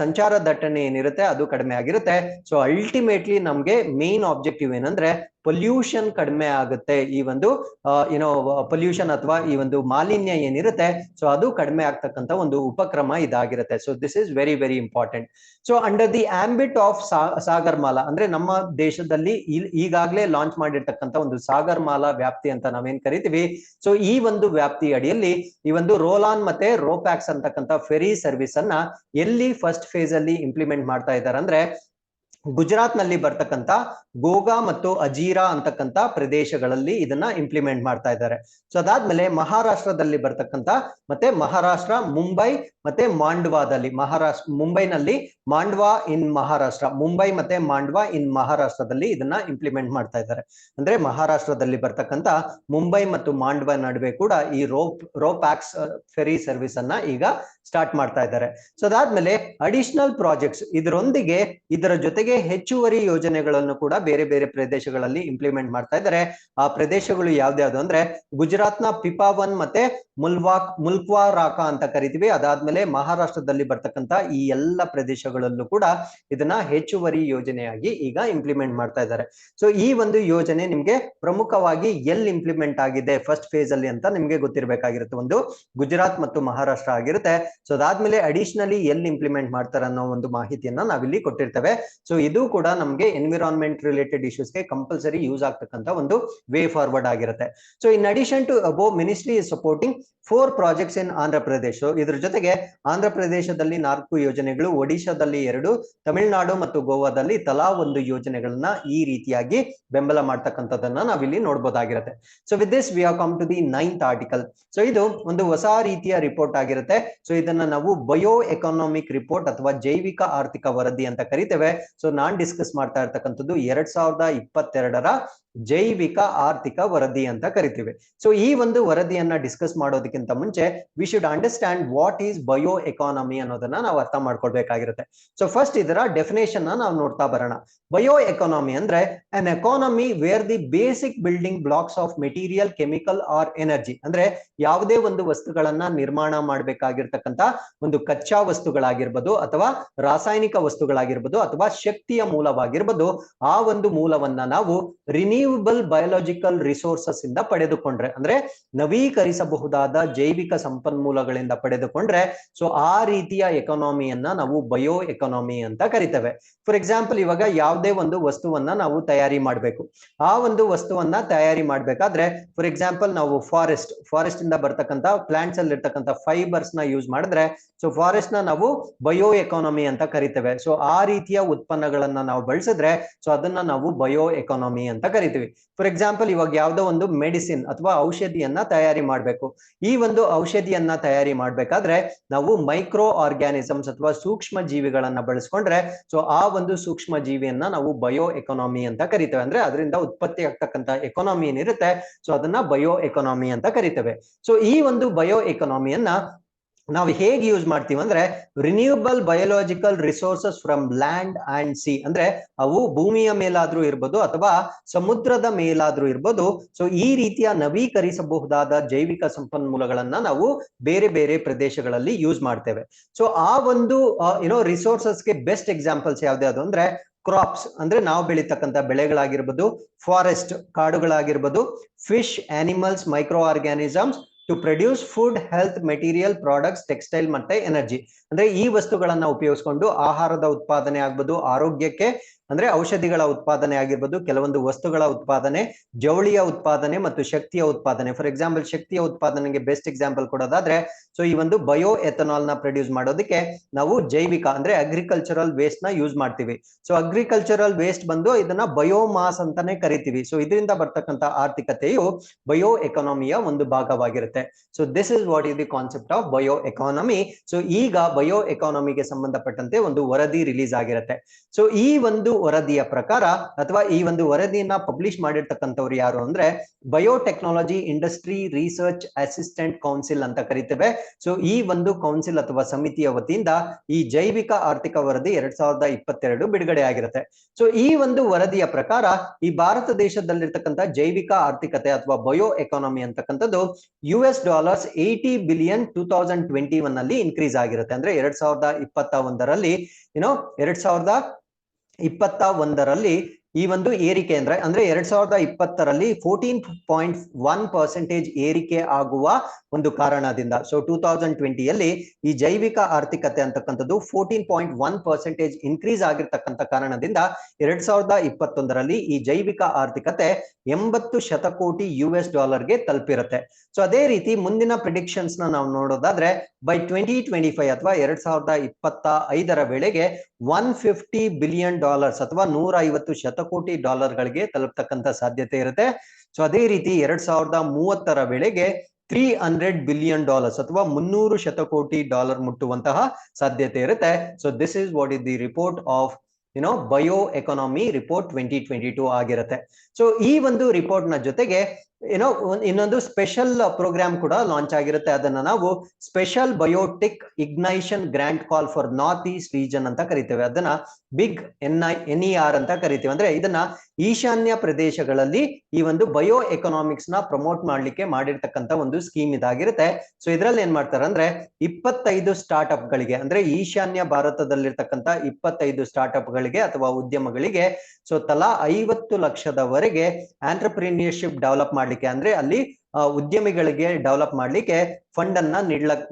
ಸಂಚಾರ ದಟ್ಟಣೆ ಏನಿರುತ್ತೆ ಅದು ಕಡಿಮೆ ಆಗಿರುತ್ತೆ. ಸೊ ಅಲ್ಟಿಮೇಟ್ಲಿ ನಮ್ಗೆ ಮೇನ್ ಆಬ್ಜೆಕ್ಟಿವ್ ಏನಂದ್ರೆ ಪೊಲ್ಯೂಷನ್ ಕಡಿಮೆ ಆಗುತ್ತೆ. ಈ ಒಂದು ಪೊಲ್ಯೂಷನ್ ಅಥವಾ ಈ ಒಂದು ಮಾಲಿನ್ಯ ಏನಿರುತ್ತೆ ಸೊ ಅದು ಕಡಿಮೆ ಆಗ್ತಕ್ಕಂಥ ಒಂದು ಉಪಕ್ರಮ ಇದಾಗಿರುತ್ತೆ. So this is very very important. So under the ambit of Sagar Mala ಅಂದ್ರೆ ನಮ್ಮ ದೇಶದಲ್ಲಿ ಈಗಾಗಲೇ ಲಾಂಚ್ ಮಾಡಿರ್ತಕ್ಕಂಥ ಒಂದು ಸಾಗರ್ ಮಾಲಾ ವ್ಯಾಪ್ತಿ ಅಂತ ನಾವೇನ್ ಕರಿತೀವಿ. ಸೊ ಈ ಒಂದು ವ್ಯಾಪ್ತಿ ಅಡಿಯಲ್ಲಿ ಈ ಒಂದು ರೋಲ್ ಆನ್ ಮತ್ತೆ ರೋ ಪ್ಯಾಕ್ಸ್ ಅಂತಕ್ಕಂಥ ಫೆರಿ ಸರ್ವಿಸ್ ಅನ್ನ ಎಲ್ಲಿ ಫಸ್ಟ್ ಫೇಸ್ ಅಲ್ಲಿ ಇಂಪ್ಲಿಮೆಂಟ್ ಮಾಡ್ತಾ ಇದ್ದಾರೆ ಅಂದ್ರೆ ಗುಜರಾತ್ ನಲ್ಲಿ ಬರ್ತಕ್ಕಂಥ ಗೋಗಾ ಮತ್ತು ಅಜೀರಾ ಅಂತಕ್ಕಂತ ಪ್ರದೇಶಗಳಲ್ಲಿ ಇದನ್ನ ಇಂಪ್ಲಿಮೆಂಟ್ ಮಾಡ್ತಾ ಇದ್ದಾರೆ. ಸೊ ಅದಾದ್ಮೇಲೆ ಮಹಾರಾಷ್ಟ್ರದಲ್ಲಿ ಬರ್ತಕ್ಕಂತ ಮತ್ತೆ ಮಹಾರಾಷ್ಟ್ರ ಮುಂಬೈ ಮತ್ತೆ ಮಾಂಡ್ವಾದಲ್ಲಿ, ಮುಂಬೈನಲ್ಲಿ ಮಾಂಡ್ವಾ ಇನ್ ಮಹಾರಾಷ್ಟ್ರ, ಮುಂಬೈ ಮತ್ತೆ ಮಾಂಡ್ವಾ ಇನ್ ಮಹಾರಾಷ್ಟ್ರದಲ್ಲಿ ಇದನ್ನ ಇಂಪ್ಲಿಮೆಂಟ್ ಮಾಡ್ತಾ ಇದ್ದಾರೆ. ಅಂದ್ರೆ ಮಹಾರಾಷ್ಟ್ರದಲ್ಲಿ ಬರ್ತಕ್ಕಂತ ಮುಂಬೈ ಮತ್ತು ಮಾಂಡ್ವಾ ನಡುವೆ ಕೂಡ ಈ ರೋ ಪ್ಯಾಕ್ಸ್ ಫೆರಿ ಸರ್ವಿಸ್ ಅನ್ನ ಈಗ ಸ್ಟಾರ್ಟ್ ಮಾಡ್ತಾ ಇದ್ದಾರೆ. ಸೊ ಅದಾದ್ಮೇಲೆ ಅಡಿಷನಲ್ ಪ್ರಾಜೆಕ್ಟ್ಸ್ ಇದರ ಜೊತೆಗೆ ಹೆಚ್ಚುವರಿ ಯೋಜನೆಗಳನ್ನು ಕೂಡ ಬೇರೆ ಬೇರೆ ಪ್ರದೇಶಗಳಲ್ಲಿ ಇಂಪ್ಲಿಮೆಂಟ್ ಮಾಡ್ತಾ ಇದ್ದಾರೆ. ಆ ಪ್ರದೇಶಗಳು ಯಾವ್ದ್ಯಾವ್ದು ಅಂದ್ರೆ ಗುಜರಾತ್ನ ಪಿಪಾವನ್ ಮತ್ತೆ ಮುಲ್ಕ್ವಾರಾಕ ಅಂತ ಕರಿತೀವಿ. ಅದಾದ್ಮೇಲೆ ಮಹಾರಾಷ್ಟ್ರದಲ್ಲಿ ಬರ್ತಕ್ಕಂತ ಈ ಎಲ್ಲ ಪ್ರದೇಶಗಳಲ್ಲೂ ಕೂಡ ಇದನ್ನ ಹೆಚ್ಚುವರಿ ಯೋಜನೆಯಾಗಿ ಈಗ ಇಂಪ್ಲಿಮೆಂಟ್ ಮಾಡ್ತಾ ಇದ್ದಾರೆ. ಸೊ ಈ ಒಂದು ಯೋಜನೆ ನಿಮ್ಗೆ ಪ್ರಮುಖವಾಗಿ ಎಲ್ಲಿ ಇಂಪ್ಲಿಮೆಂಟ್ ಆಗಿದೆ ಫಸ್ಟ್ ಫೇಸ್ ಅಲ್ಲಿ ಅಂತ ನಿಮ್ಗೆ ಗೊತ್ತಿರಬೇಕಾಗಿರುತ್ತೆ. ಒಂದು ಗುಜರಾತ್ ಮತ್ತು ಮಹಾರಾಷ್ಟ್ರ ಆಗಿರುತ್ತೆ. ಸೊ ಅದಾದ್ಮೇಲೆ ಅಡಿಷನಲಿ ಎಲ್ಲಿ ಇಂಪ್ಲಿಮೆಂಟ್ ಮಾಡ್ತಾರೆ ಅನ್ನೋ ಒಂದು ಮಾಹಿತಿಯನ್ನ ನಾವಿಲ್ಲಿ ಕೊಟ್ಟಿರ್ತೇವೆ. ಸೊ ಇದು ಕೂಡ ನಮ್ಗೆ ಎನ್ವಿರಾನ್ಮೆಂಟ್ ರಿಲೇಟೆಡ್ ಇಶ್ಯೂಸ್ಗೆ ಕಂಪಲ್ಸರಿ ಯೂಸ್ ಆಗ್ತಕ್ಕಂತ ಒಂದು ವೇ ಫಾರ್ವರ್ಡ್ ಆಗಿರುತ್ತೆ. So in addition to above, ministry is supporting 4 projects in Andhra Pradesh. ಇದ್ರ ಜೊತೆಗೆ ಆಂಧ್ರ ಪ್ರದೇಶದಲ್ಲಿ 4 ಯೋಜನೆಗಳು, ಒಡಿಶಾದಲ್ಲಿ 2, ತಮಿಳುನಾಡು ಮತ್ತು ಗೋವಾದಲ್ಲಿ ತಲಾ 1 ಯೋಜನೆಗಳನ್ನ ಈ ರೀತಿಯಾಗಿ ಬೆಂಬಲ ಮಾಡ್ತಕ್ಕಂಥದ್ದನ್ನ ನಾವಿಲ್ಲಿ ನೋಡ್ಬೋದಾಗಿರುತ್ತೆ. So with this we have come to the 9th article. So ಇದು ಒಂದು ಹೊಸ ರೀತಿಯ ರಿಪೋರ್ಟ್ ಆಗಿರುತ್ತೆ. ಸೊ ಇದನ್ನ ನಾವು ಬಯೋ ಎಕಾನಮಿಕ್ ರಿಪೋರ್ಟ್ ಅಥವಾ ಜೈವಿಕ ಆರ್ಥಿಕ ವರದಿ ಅಂತ ಕರಿತೇವೆ. ಸೊ ನಾನ್ ಡಿಸ್ಕಸ್ ಮಾಡ್ತಾ ಇರ್ತಕ್ಕಂಥದ್ದು 2022ರ ಜೈವಿಕ ಆರ್ಥಿಕ ವರದಿ ಅಂತ ಕರಿತೀವಿ. ಸೊ ಈ ಒಂದು ವರದಿಯನ್ನ ಡಿಸ್ಕಸ್ ಮಾಡೋದಕ್ಕಿಂತ ಮುಂಚೆ we should understand what is bio economy ಅನ್ನೋದನ್ನ ನಾವು ಅರ್ಥ ಮಾಡ್ಕೊಳ್ಬೇಕಾಗಿರುತ್ತೆ. ಸೊ ಫಸ್ಟ್ ಇದರ ಡೆಫಿನೇಷನ್ ನಾವು ನೋಡ್ತಾ ಬರೋಣ. ಬಯೋ ಎಕಾನಮಿ ಅಂದ್ರೆ an economy where the basic building blocks of material, chemical or energy. ಅಂದ್ರೆ ಯಾವುದೇ ಒಂದು ವಸ್ತುಗಳನ್ನ ನಿರ್ಮಾಣ ಮಾಡಬೇಕಾಗಿರ್ತಕ್ಕಂಥ ಒಂದು ಕಚ್ಚಾ ವಸ್ತುಗಳಾಗಿರ್ಬೋದು ಅಥವಾ ರಾಸಾಯನಿಕ ವಸ್ತುಗಳಾಗಿರ್ಬೋದು ಅಥವಾ ಶಕ್ತಿಯ ಮೂಲವಾಗಿರ್ಬೋದು, ಆ ಒಂದು ಮೂಲವನ್ನ ನಾವು ರಿನ್ಯೂವಬಲ್ ಬಯೋಲಾಜಿಕಲ್ ರಿಸೋರ್ಸಸ್ ಇಂದ ಪಡೆದುಕೊಂಡ್ರೆ, ಅಂದ್ರೆ ನವೀಕರಿಸಬಹುದಾದ ಜೈವಿಕ ಸಂಪನ್ಮೂಲಗಳಿಂದ ಪಡೆದುಕೊಂಡ್ರೆ, ಸೊ ಆ ರೀತಿಯ ಎಕಾನಮಿಯನ್ನ ನಾವು ಬಯೋ ಎಕಾನಮಿ ಅಂತ ಕರಿತೇವೆ. ಫಾರ್ ಎಕ್ಸಾಂಪಲ್, ಇವಾಗ ಯಾವುದೇ ಒಂದು ವಸ್ತುವನ್ನ ನಾವು ತಯಾರಿ ಮಾಡಬೇಕು. ಆ ಒಂದು ವಸ್ತುವನ್ನ ತಯಾರಿ ಮಾಡ್ಬೇಕಾದ್ರೆ ಫಾರ್ ಎಕ್ಸಾಂಪಲ್ ನಾವು ಫಾರೆಸ್ಟ್ ಇಂದ ಬರ್ತಕ್ಕಂಥ ಪ್ಲಾಂಟ್ಸ್ ಅಲ್ಲಿ ಇರ್ತಕ್ಕಂಥ ಫೈಬರ್ಸ್ ನ ಯೂಸ್ ಮಾಡಿದ್ರೆ, ಸೊ ಫಾರೆಸ್ಟ್ ನ ನಾವು ಬಯೋ ಎಕಾನಮಿ ಅಂತ ಕರಿತೇವೆ. ಸೊ ಆ ರೀತಿಯ ಉತ್ಪನ್ನಗಳನ್ನ ನಾವು ಬಳಸಿದ್ರೆ ಸೊ ಅದನ್ನ ನಾವು ಬಯೋ ಎಕಾನಮಿ ಅಂತ ಕರಿತೀವಿ. ಫಾರ್ ಎಕ್ಸಾಂಪಲ್, ಇವಾಗ ಯಾವುದೋ ಒಂದು ಮೆಡಿಸಿನ್ ಅಥವಾ ಔಷಧಿಯನ್ನ ತಯಾರಿ ಮಾಡಬೇಕು. ಈ ಒಂದು ಔಷಧಿಯನ್ನ ತಯಾರಿ ಮಾಡ್ಬೇಕಾದ್ರೆ ನಾವು ಮೈಕ್ರೋ ಆರ್ಗ್ಯಾನಿಸಮ್ಸ್ ಅಥವಾ ಸೂಕ್ಷ್ಮ ಜೀವಿಗಳನ್ನ ಬಳಸ್ಕೊಂಡ್ರೆ ಸೊ ಆ ಒಂದು ಸೂಕ್ಷ್ಮ ಜೀವಿಯನ್ನ ನಾವು ಬಯೋ ಎಕಾನಮಿ ಅಂತ ಕರಿತೇವೆ. ಅಂದ್ರೆ ಅದರಿಂದ ಉತ್ಪತ್ತಿ ಆಗ್ತಕ್ಕಂಥ ಎಕಾನಮಿ ಏನಿರುತ್ತೆ ಸೊ ಅದನ್ನ ಬಯೋ ಎಕಾನಮಿ ಅಂತ ಕರಿತೇವೆ. ಸೊ ಈ ಒಂದು ಬಯೋ ಎಕಾನಮಿಯನ್ನ ನಾವು ಹೇಗೆ ಯೂಸ್ ಮಾಡ್ತೀವಿ ಅಂದ್ರೆ renewable biological resources from land and C. ಅಂದ್ರೆ ಅವು ಭೂಮಿಯ ಮೇಲಾದ್ರೂ ಇರ್ಬೋದು ಅಥವಾ ಸಮುದ್ರದ ಮೇಲಾದ್ರೂ ಇರ್ಬೋದು. ಸೊ ಈ ರೀತಿಯ ನವೀಕರಿಸಬಹುದಾದ ಜೈವಿಕ ಸಂಪನ್ಮೂಲಗಳನ್ನ ನಾವು ಬೇರೆ ಬೇರೆ ಪ್ರದೇಶಗಳಲ್ಲಿ ಯೂಸ್ ಮಾಡ್ತೇವೆ. ಸೊ ಆ ಒಂದು ರಿಸೋರ್ಸಸ್ಗೆ ಬೆಸ್ಟ್ ಎಕ್ಸಾಂಪಲ್ಸ್ ಯಾವ್ದು ಅಂದ್ರೆ ಕ್ರಾಪ್ಸ್, ಅಂದ್ರೆ ನಾವು ಬೆಳೀತಕ್ಕಂಥ ಬೆಳೆಗಳಾಗಿರ್ಬೋದು, ಫಾರೆಸ್ಟ್ ಕಾಡುಗಳಾಗಿರ್ಬೋದು, fish, animals, microorganisms to produce food, health, material, products, textile ಮತ್ತೆ ಎನರ್ಜಿ. ಅಂದ್ರೆ ಈ ವಸ್ತುಗಳನ್ನ ಉಪಯೋಗಿಸ್ಕೊಂಡು ಆಹಾರದ ಉತ್ಪಾದನೆ ಆಗ್ಬೋದು, ಆರೋಗ್ಯಕ್ಕೆ ಅಂದ್ರೆ ಔಷಧಿಗಳ ಉತ್ಪಾದನೆ ಆಗಿರ್ಬೋದು, ಕೆಲವೊಂದು ವಸ್ತುಗಳ ಉತ್ಪಾದನೆ, ಜವಳಿಯ ಉತ್ಪಾದನೆ ಮತ್ತು ಶಕ್ತಿಯ ಉತ್ಪಾದನೆ. ಫಾರ್ ಎಕ್ಸಾಂಪಲ್, ಶಕ್ತಿಯ ಉತ್ಪಾದನೆಗೆ ಬೆಸ್ಟ್ ಎಕ್ಸಾಂಪಲ್ ಕೊಡೋದಾದ್ರೆ ಸೊ ಈ ಒಂದು ಬಯೋ ಎಥನಾಲ್ ನ ಪ್ರೊಡ್ಯೂಸ್ ಮಾಡೋದಕ್ಕೆ ನಾವು ಜೈವಿಕ ಅಂದ್ರೆ ಅಗ್ರಿಕಲ್ಚರಲ್ ವೇಸ್ಟ್ ನ ಯೂಸ್ ಮಾಡ್ತೀವಿ. ಸೊ ಅಗ್ರಿಕಲ್ಚರಲ್ ವೇಸ್ಟ್ ಬಂದು ಇದನ್ನ ಬಯೋಮಾಸ್ ಅಂತಾನೆ ಕರಿತೀವಿ. ಸೊ ಇದರಿಂದ ಬರ್ತಕ್ಕಂಥ ಆರ್ಥಿಕತೆಯು ಬಯೋ ಎಕಾನಮಿಯ ಒಂದು ಭಾಗವಾಗಿರುತ್ತೆ. So this is what is the concept of bio economy. So ಈಗ ಬಯೋ ಎಕಾನಮಿಗೆ ಸಂಬಂಧಪಟ್ಟಂತೆ ಒಂದು ವರದಿ ರಿಲೀಸ್ ಆಗಿರುತ್ತೆ. ಸೊ ಈ ಒಂದು ವರದಿಯ ಪ್ರಕಾರ ಅಥವಾ ಈ ಒಂದು ವರದಿಯನ್ನ ಪಬ್ಲಿಷ್ ಮಾಡಿರ್ತಕ್ಕಂಥವ್ರು ಯಾರು ಅಂದ್ರೆ biotechnology industry research assistant council ಅಂತ ಕರಿತೇವೆ. ಸೊ ಈ ಒಂದು ಕೌನ್ಸಿಲ್ ಅಥವಾ ಸಮಿತಿಯ ವತಿಯಿಂದ ಈ ಜೈವಿಕ ಆರ್ಥಿಕ ವರದಿ 2022 ಬಿಡುಗಡೆ ಆಗಿರುತ್ತೆ. ಸೊ ಈ ಒಂದು ವರದಿಯ ಪ್ರಕಾರ ಈ ಭಾರತ ದೇಶದಲ್ಲಿರ್ತಕ್ಕಂಥ ಜೈವಿಕ ಆರ್ಥಿಕತೆ ಅಥವಾ ಬಯೋ ಎಕಾನಮಿ ಅಂತಕ್ಕಂಥದ್ದು $80 ಬಿಲಿಯನ್ 2021 ನಲ್ಲಿ ಇನ್ಕ್ರೀಸ್ ಆಗಿರುತ್ತೆ. ಅಂದ್ರೆ 2021ರಲ್ಲಿ 2021ರಲ್ಲಿ ಈ ಒಂದು ಏರಿಕೆ ಅಂದ್ರೆ 2020ರಲ್ಲಿ 14.1% ಏರಿಕೆ ಆಗುವ ಒಂದು ಕಾರಣದಿಂದ ಸೊ 2020ಯಲ್ಲಿ ಈ ಜೈವಿಕ ಆರ್ಥಿಕತೆ ಅಂತಕ್ಕಂಥದ್ದು 14.1% ಇನ್ಕ್ರೀಸ್ ಆಗಿರ್ತಕ್ಕಂಥ ಕಾರಣದಿಂದ 2021ರಲ್ಲಿ ಈ ಜೈವಿಕ ಆರ್ಥಿಕತೆ $80 ಶತಕೋಟಿ ಗೆ ತಲುಪಿರುತ್ತೆ. ಸೊ ಅದೇ ರೀತಿ ಮುಂದಿನ ಪ್ರಿಡಿಕ್ಷನ್ಸ್ ನಾವು ನೋಡೋದಾದ್ರೆ ಬೈ 2025 ಅಥವಾ 2025ರ ವೇಳೆಗೆ $150 ಬಿಲಿಯನ್ ಅಥವಾ 150 ಶತಕೋಟಿ ಡಾಲರ್ಗಳಿಗೆ ತಲುಪತಕ್ಕಂತ ಸಾಧ್ಯತೆ ಇರುತ್ತೆ. ಸೊ ಅದೇ ರೀತಿ 2030 ವೇಳೆಗೆ $300 ಬಿಲಿಯನ್ ಅಥವಾ 300 ಶತಕೋಟಿ ಡಾಲರ್ ಮುಟ್ಟುವಂತಹ ಸಾಧ್ಯತೆ ಇರುತ್ತೆ. So this is what is the report of bio economy report 2022 ಆಗಿರುತ್ತೆ. ಸೊ ಈ ಒಂದು ರಿಪೋರ್ಟ್ ನ ಜೊತೆಗೆ ಇನ್ನೊಂದು ಸ್ಪೆಷಲ್ ಪ್ರೋಗ್ರಾಮ್ ಕೂಡ ಲಾಂಚ್ ಆಗಿರುತ್ತೆ. ಅದನ್ನ ನಾವು special biotech ignition grant call for north east region ಅಂತ ಕರಿತೇವೆ. ಅದನ್ನ ಬಿಗ್ NER ಅಂತ ಕರಿತೀವಿ. ಅಂದ್ರೆ ಇದನ್ನ ಈಶಾನ್ಯ ಪ್ರದೇಶಗಳಲ್ಲಿ ಈ ಒಂದು ಬಯೋ ಎಕನಾಮಿಕ್ಸ್ ನ ಪ್ರಮೋಟ್ ಮಾಡ್ಲಿಕ್ಕೆ ಮಾಡಿರ್ತಕ್ಕಂತ ಒಂದು ಸ್ಕೀಮ್ ಇದಾಗಿರುತ್ತೆ. ಸೊ ಇದ್ರಲ್ಲಿ ಏನ್ ಮಾಡ್ತಾರೆ ಅಂದ್ರೆ 25 ಸ್ಟಾರ್ಟ್ಅಪ್ ಗಳಿಗೆ, ಅಂದ್ರೆ ಈಶಾನ್ಯ ಭಾರತದಲ್ಲಿರ್ತಕ್ಕಂಥ 25 ಸ್ಟಾರ್ಟ್ಅಪ್ ಗಳಿಗೆ ಅಥವಾ ಉದ್ಯಮಗಳಿಗೆ ಸೊ ತಲಾ 50 ಲಕ್ಷದವರೆಗೆ ಆಂಟ್ರಪ್ರಿನಿಯರ್ಶಿಪ್ ಡೆವಲಪ್ ಮಾಡ್ಲಿಕ್ಕೆ, ಅಂದ್ರೆ ಅಲ್ಲಿ ಉದ್ಯಮಿಗಳಿಗೆ ಡೆವಲಪ್ ಮಾಡ್ಲಿಕ್ಕೆ ಫಂಡ್ ಅನ್ನ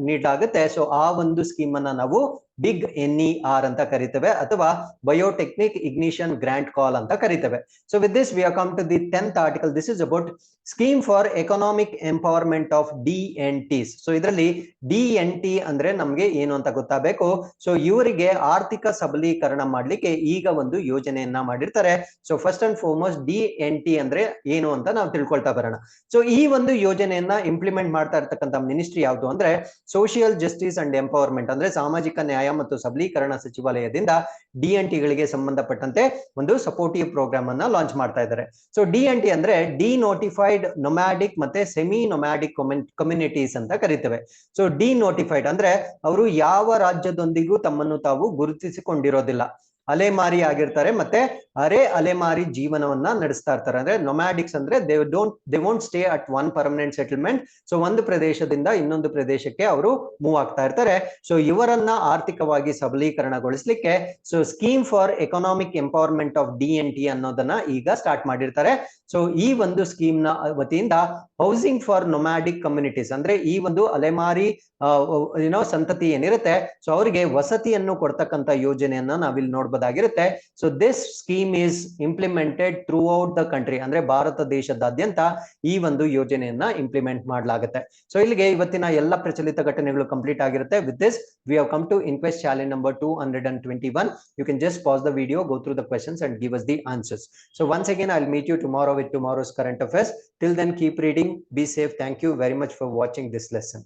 ನೀಡಲಾಗುತ್ತೆ. ಸೊ ಆ ಒಂದು ಸ್ಕೀಮ್ ಅನ್ನ ನಾವು ಬಿಗ್ NER ಅಂತ ಕರಿತೇವೆ ಅಥವಾ ಬಯೋಟೆಕ್ನಿಕ್ ಇಗ್ನಿಷನ್ ಗ್ರಾಂಟ್ ಕಾಲ್ ಅಂತ ಕರಿತೇವೆ. So with this we are come to the 10th article. This is about scheme for economic empowerment of DNTs. So ಇದರಲ್ಲಿ DNT ಅಂದ್ರೆ ನಮ್ಗೆ ಏನು ಅಂತ ಗೊತ್ತಾಗಬೇಕು. ಸೊ ಇವರಿಗೆ ಆರ್ಥಿಕ ಸಬಲೀಕರಣ ಮಾಡ್ಲಿಕ್ಕೆ ಈಗ ಒಂದು ಯೋಜನೆಯನ್ನ ಮಾಡಿರ್ತಾರೆ. So first and foremost DNT ಅಂದ್ರೆ ಏನು ಅಂತ ನಾವು ತಿಳ್ಕೊಳ್ತಾ ಬರೋಣ. ಸೊ ಈ ಒಂದು ಯೋಜನೆಯನ್ನ ಇಂಪ್ಲಿಮೆಂಟ್ ಮಾಡ್ತಾ ಇರ್ತಕ್ಕಂಥ ಮಿನಿಸ್ಟ್ರಿ ಯಾವುದು ಅಂದ್ರೆ ಸೋಷಿಯಲ್ ಜಸ್ಟಿಸ್ ಅಂಡ್ ಎಂಪವರ್ಮೆಂಟ್, ಅಂದ್ರೆ ಸಾಮಾಜಿಕ ನ್ಯಾಯ ಮತ್ತು ಸಬಲೀಕರಣ ಸಚಿವಾಲಯದಿಂದ DNT ಗಳಿಗೆ ಸಂಬಂಧಪಟ್ಟಂತೆ ಒಂದು ಸಪೋರ್ಟಿವ್ ಪ್ರೋಗ್ರಾಮ್ ಅನ್ನ ಲಾಂಚ್ ಮಾಡ್ತಾ ಇದ್ದಾರೆ. ಸೊ DNT ಅಂದ್ರೆ ಡಿನೋಟಿಫೈಡ್ ನೊಮ್ಯಾಡಿಕ್ ಮತ್ತೆ ಸೆಮಿ ನೊಮ್ಯಾಡಿಕ್ ಕಮ್ಯುನಿಟೀಸ್ ಅಂತ ಕರಿತೇವೆ. ಸೊ ಡಿನೋಟಿಫೈಡ್ ಅಂದ್ರೆ ಅವರು ಯಾವ ರಾಜ್ಯದೊಂದಿಗೂ ತಮ್ಮನ್ನು ತಾವು ಗುರುತಿಸಿಕೊಂಡಿರೋದಿಲ್ಲ, ಅಲೆಮಾರಿ ಆಗಿರ್ತಾರೆ ಮತ್ತೆ ಅರೆ ಅಲೆಮಾರಿ ಜೀವನವನ್ನ ನಡೆಸ್ತಾ ಇರ್ತಾರೆ. ಅಂದ್ರೆ ನೊಮ್ಯಾಡಿಕ್ಸ್ ಅಂದ್ರೆ they won't stay at one permanent settlement. So ಒಂದು ಪ್ರದೇಶದಿಂದ ಇನ್ನೊಂದು ಪ್ರದೇಶಕ್ಕೆ ಅವರು ಮೂವ್ ಆಗ್ತಾ ಇರ್ತಾರೆ. ಸೊ ಇವರನ್ನ ಆರ್ಥಿಕವಾಗಿ ಸಬಲೀಕರಣಗೊಳಿಸಲಿಕ್ಕೆ so scheme for economic empowerment of DNT ಅನ್ನೋದನ್ನ ಈಗ ಸ್ಟಾರ್ಟ್ ಮಾಡಿರ್ತಾರೆ. ಸೊ ಈ ಒಂದು ಸ್ಕೀಮ್ ನ ವತಿಯಿಂದ ಹೌಸಿಂಗ್ ಫಾರ್ ನೊಮ್ಯಾಡಿಕ್ ಕಮ್ಯುನಿಟೀಸ್, ಅಂದ್ರೆ ಈ ಒಂದು ಅಲೆಮಾರಿ ಸಂತತಿ ಏನಿರುತ್ತೆ ಸೊ ಅವರಿಗೆ ವಸತಿಯನ್ನು ಕೊಡ್ತಕ್ಕಂತ ಯೋಜನೆಯನ್ನ ನಾವಿಲ್ಲಿ ನೋಡಬಹುದಾಗಿರುತ್ತೆ. So this scheme is implemented throughout the country, ಅಂದ್ರೆ ಭಾರತ ದೇಶದಾದ್ಯಂತ ಈ ಒಂದು ಯೋಜನೆಯನ್ನ ಇಂಪ್ಲಿಮೆಂಟ್ ಮಾಡಲಾಗುತ್ತೆ. ಸೊ ಇಲ್ಲಿಗೆ ಇವತ್ತಿನ ಎಲ್ಲ ಪ್ರಚಲಿತ ಘಟನೆಗಳು ಕಂಪ್ಲೀಟ್ ಆಗಿರುತ್ತೆ. With this we have come to inquest challenge number 221. You can just pause the video, go through the questions and give us the answers. So once again, I'll meet you tomorrow with tomorrow's current affairs. Till then, keep reading, be safe. Thank you very much for watching this lesson.